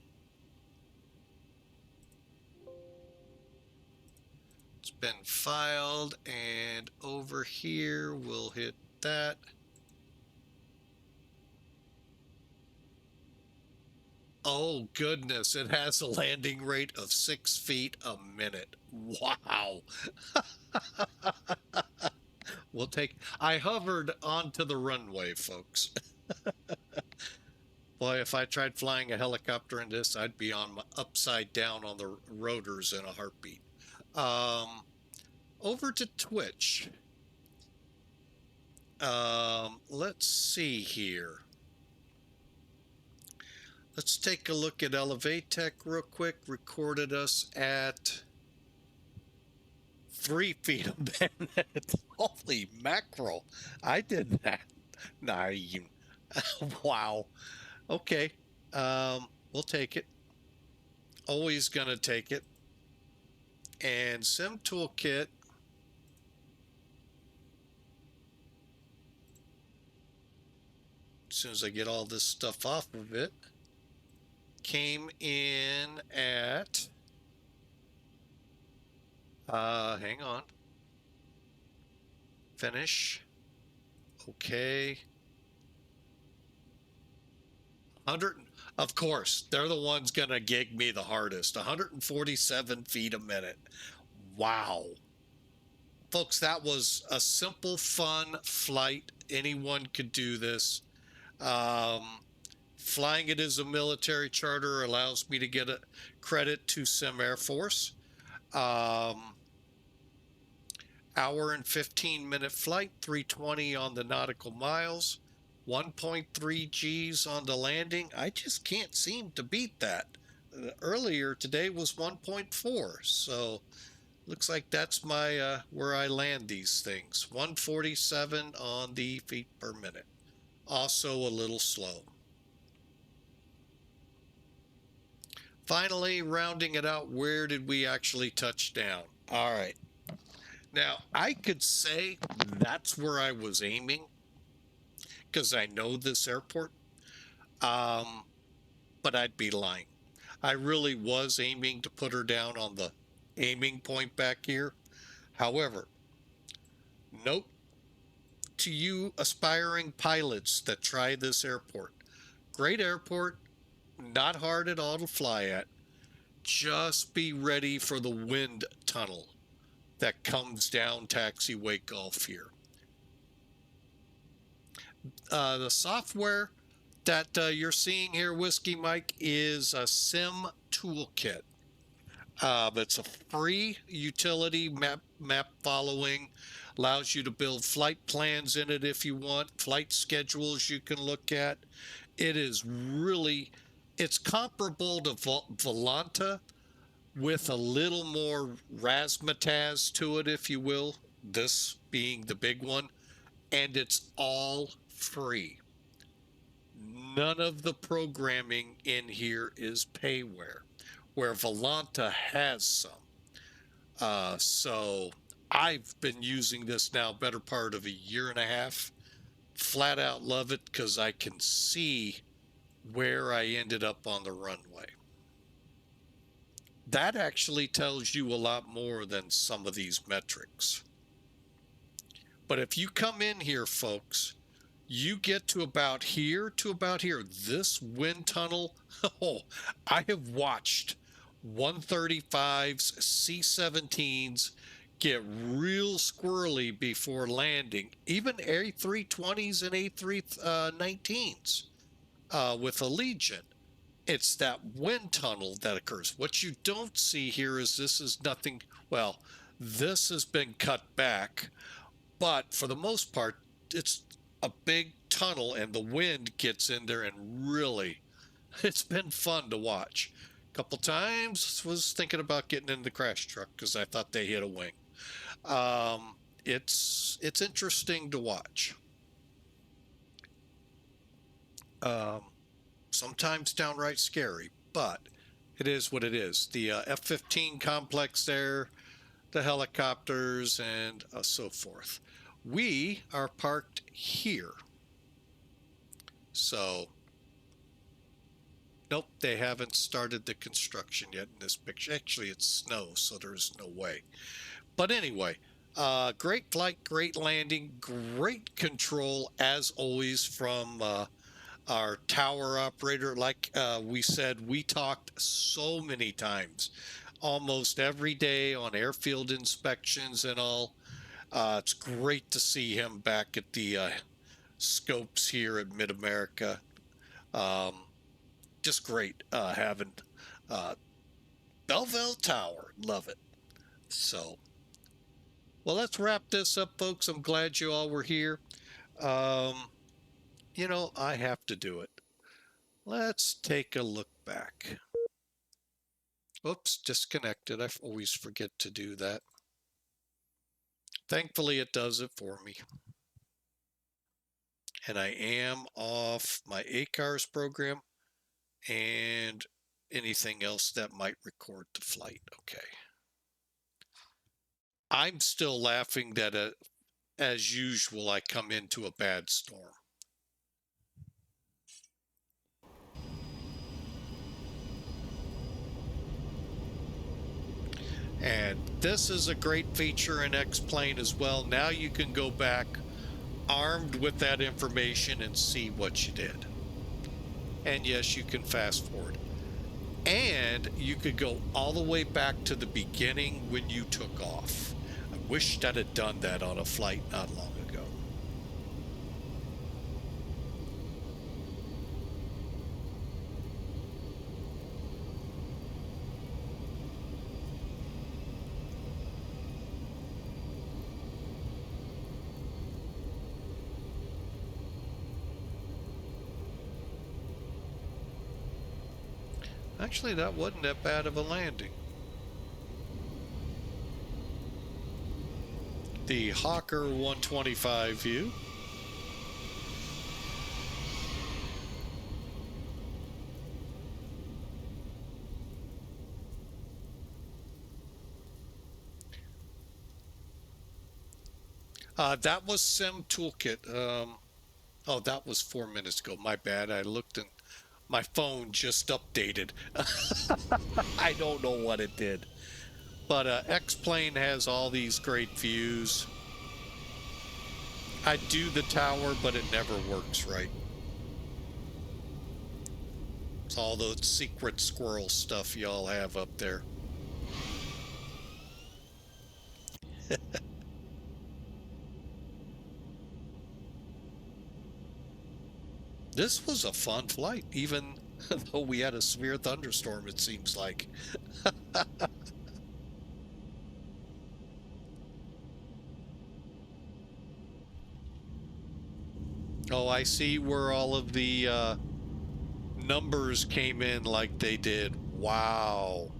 It's been filed, and over here we'll hit that. Oh goodness, it has a landing rate of 6 feet a minute. Wow. We'll take, I hovered onto the runway, folks. Boy, if I tried flying a helicopter in this, I'd be on my upside down on the rotors in a heartbeat. Over to Twitch. Let's see here. Let's take a look at Elevatech real quick. Recorded us at 3 feet a minute. Holy mackerel. I did that. Nah, wow. Okay. We'll take it. Always gonna take it. And Sim Toolkit. As soon as I get all this stuff off of it, came in at hang on, finish. Okay, 100, of course they're the ones gonna gig me the hardest. 147 feet a minute. Wow, folks, that was a simple, fun flight. Anyone could do this. Flying it as a military charter allows me to get a credit to Sim Air Force. Hour and 15-minute flight, 320 on the nautical miles, 1.3 G's on the landing. I just can't seem to beat that. Earlier today was 1.4, so looks like that's my where I land these things. 147 on the feet per minute. Also a little slow. Finally, rounding it out, where did we actually touch down? All right. Now, I could say that's where I was aiming because I know this airport, but I'd be lying. I really was aiming to put her down on the aiming point back here. However, note to you aspiring pilots that try this airport. Great airport, not hard at all to fly at. Just be ready for the wind tunnel that comes down Taxiway Gulf here. The software that you're seeing here, Whiskey Mike, is a Sim Toolkit. It's a free utility map following, allows you to build flight plans in it if you want, flight schedules you can look at. It is really, it's comparable to Volanta with a little more razzmatazz to it, if you will, this being the big one, and it's all free. None of the programming in here is payware, where Volanta has some. So I've been using this now better part of a year and a half. Flat out love it because I can see where I ended up on the runway. That actually tells you a lot more than some of these metrics. But if you come in here, folks, you get to about here, this wind tunnel. Oh, I have watched 135s, C-17s get real squirrely before landing, even A320s and A319s with a Legion. It's that wind tunnel that occurs. What you don't see here is this is nothing, well, this has been cut back, but for the most part, it's a big tunnel and the wind gets in there and really, it's been fun to watch. A couple times was thinking about getting in the crash truck because I thought they hit a wing. It's interesting to watch. Sometimes downright scary, but it is what it is. The F-15 complex there, the helicopters, and so forth. We are parked here. So, nope, they haven't started the construction yet in this picture. Actually, it's snow, so there's no way. But anyway, great flight, great landing, great control, as always, from our tower operator. Like we said, we talked so many times, almost every day on airfield inspections and all. It's great to see him back at the scopes here at Mid-America. Just great having Belleville Tower. Love it. So, well, let's wrap this up, folks. I'm glad you all were here. You know, I have to do it. Let's take a look back. Oops, disconnected. I always forget to do that. Thankfully, it does it for me. And I am off my ACARS program and anything else that might record the flight. Okay. I'm still laughing that as usual, I come into a bad storm. And this is a great feature in X-Plane as well. Now you can go back armed with that information and see what you did. And yes, you can fast forward. And you could go all the way back to the beginning when you took off. I wished I'd have done that on a flight not long ago. Actually, that wasn't that bad of a landing. The Hawker 125 view. That was Sim Toolkit. Oh, that was 4 minutes ago. My bad. I looked and my phone just updated. I don't know what it did. But X-Plane has all these great views. I do the tower, but it never works right. It's all the secret squirrel stuff y'all have up there. This was a fun flight, even though we had a severe thunderstorm, it seems like. Oh, I see where all of the numbers came in like they did. Wow.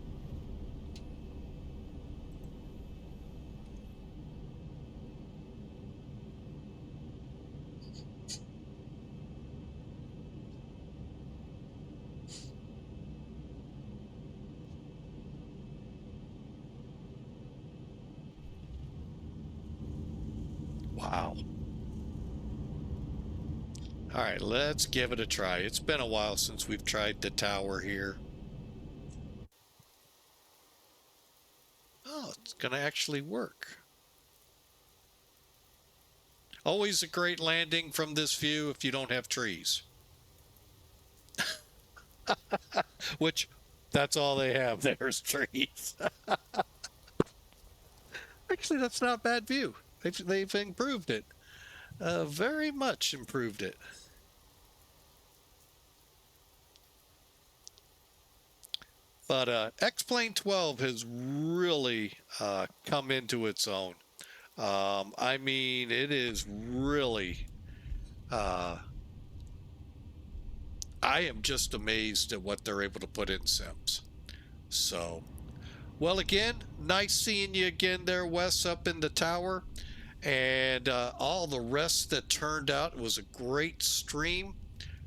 All right, let's give it a try. It's been a while since we've tried the tower here. Oh, it's going to actually work. Always a great landing from this view if you don't have trees. Which, that's all they have. There's trees. Actually, that's not a bad view. They've improved it. Very much improved it. But X-Plane 12 has really come into its own. I mean, it is really... I am just amazed at what they're able to put in sims. So, well, again, nice seeing you again there, Wes, up in the tower. And all the rest that turned out. It was a great stream.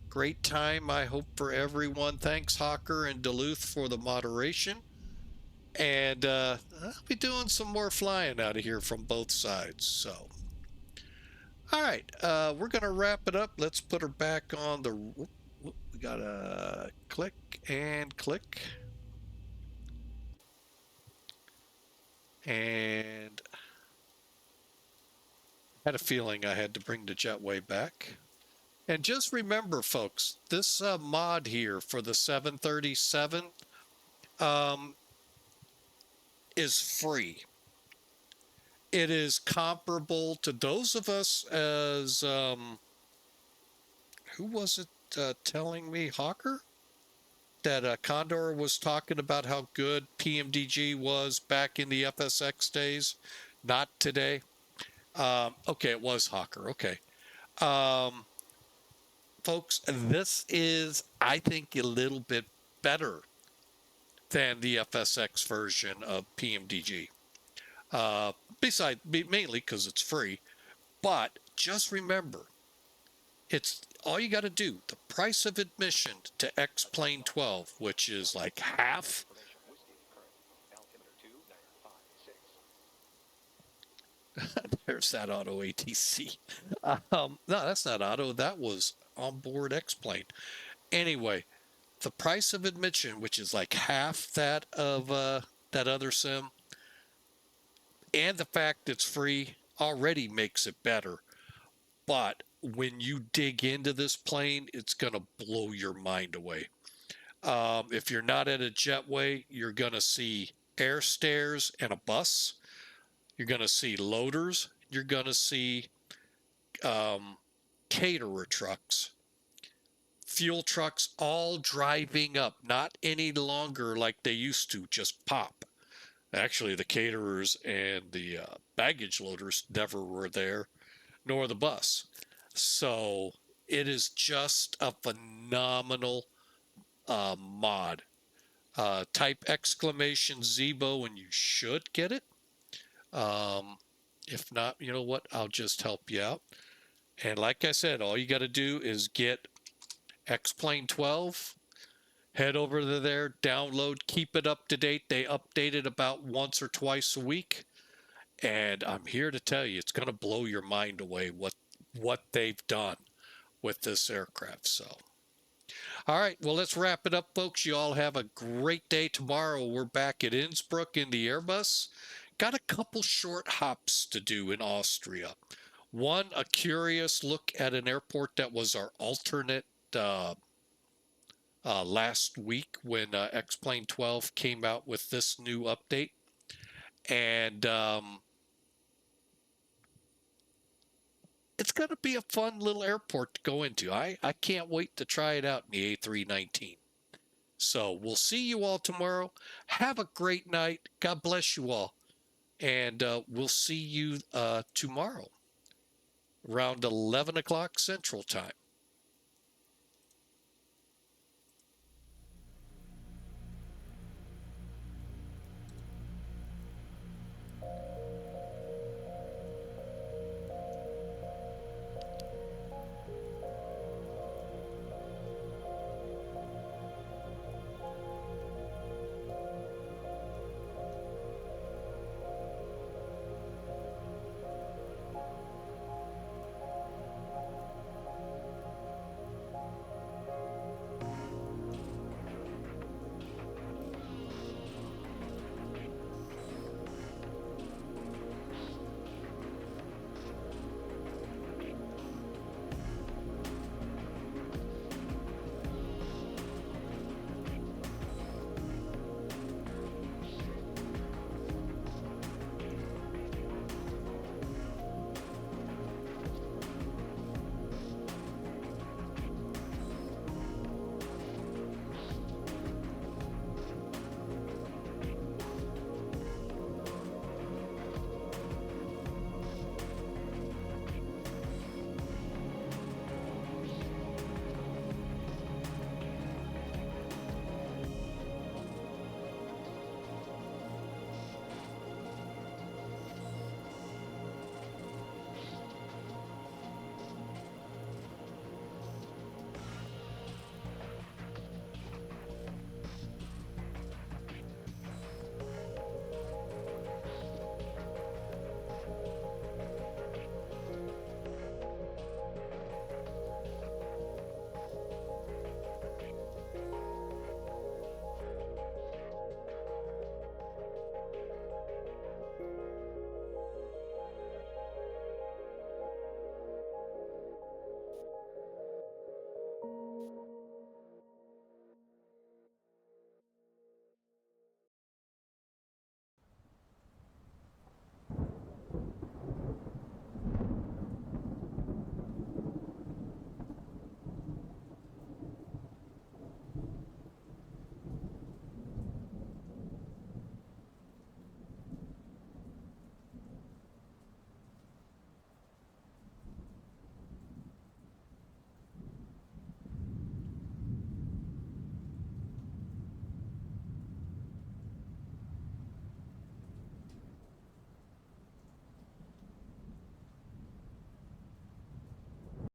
Great time, I hope, for everyone. Thanks, Hawker and Duluth, for the moderation. And I'll be doing some more flying out of here from both sides. So, all right, we're going to wrap it up. Let's put her back on the... We got to click and click. And I had a feeling I had to bring the jetway back. And just remember, folks, this mod here for the 737 is free. It is comparable to those of us as, who was it telling me, Hawker? That Condor was talking about how good PMDG was back in the FSX days. Not today. Okay, it was Hawker. Okay. Folks, this is, I think, a little bit better than the FSX version of PMDG. Besides, mainly because it's free. But just remember, it's all you got to do. The price of admission to X-Plane 12, which is like half. There's that auto ATC. No, that's not auto. That was onboard X-Plane. Anyway, the price of admission, which is like half that of that other sim, and the fact it's free already makes it better. But when you dig into this plane, it's going to blow your mind away. If you're not at a jetway, you're going to see air stairs and a bus. You're going to see loaders. You're going to see caterer trucks, fuel trucks, all driving up, not any longer like they used to, just pop. Actually, the caterers and the baggage loaders never were there, nor the bus. So it is just a phenomenal mod. Type exclamation ZIBO and you should get it. If not, you know what? I'll just help you out. And like I said, all you got to do is get X-Plane 12, head over to there, download, keep it up to date. They update it about once or twice a week. And I'm here to tell you, it's going to blow your mind away what they've done with this aircraft. So, all right, well, let's wrap it up, folks. You all have a great day. Tomorrow, we're back at Innsbruck in the Airbus. Got a couple short hops to do in Austria. One, a curious look at an airport that was our alternate last week when X-Plane 12 came out with this new update. And it's going to be a fun little airport to go into. I can't wait to try it out in the A319. So we'll see you all tomorrow. Have a great night. God bless you all. And we'll see you tomorrow around 11 o'clock Central Time.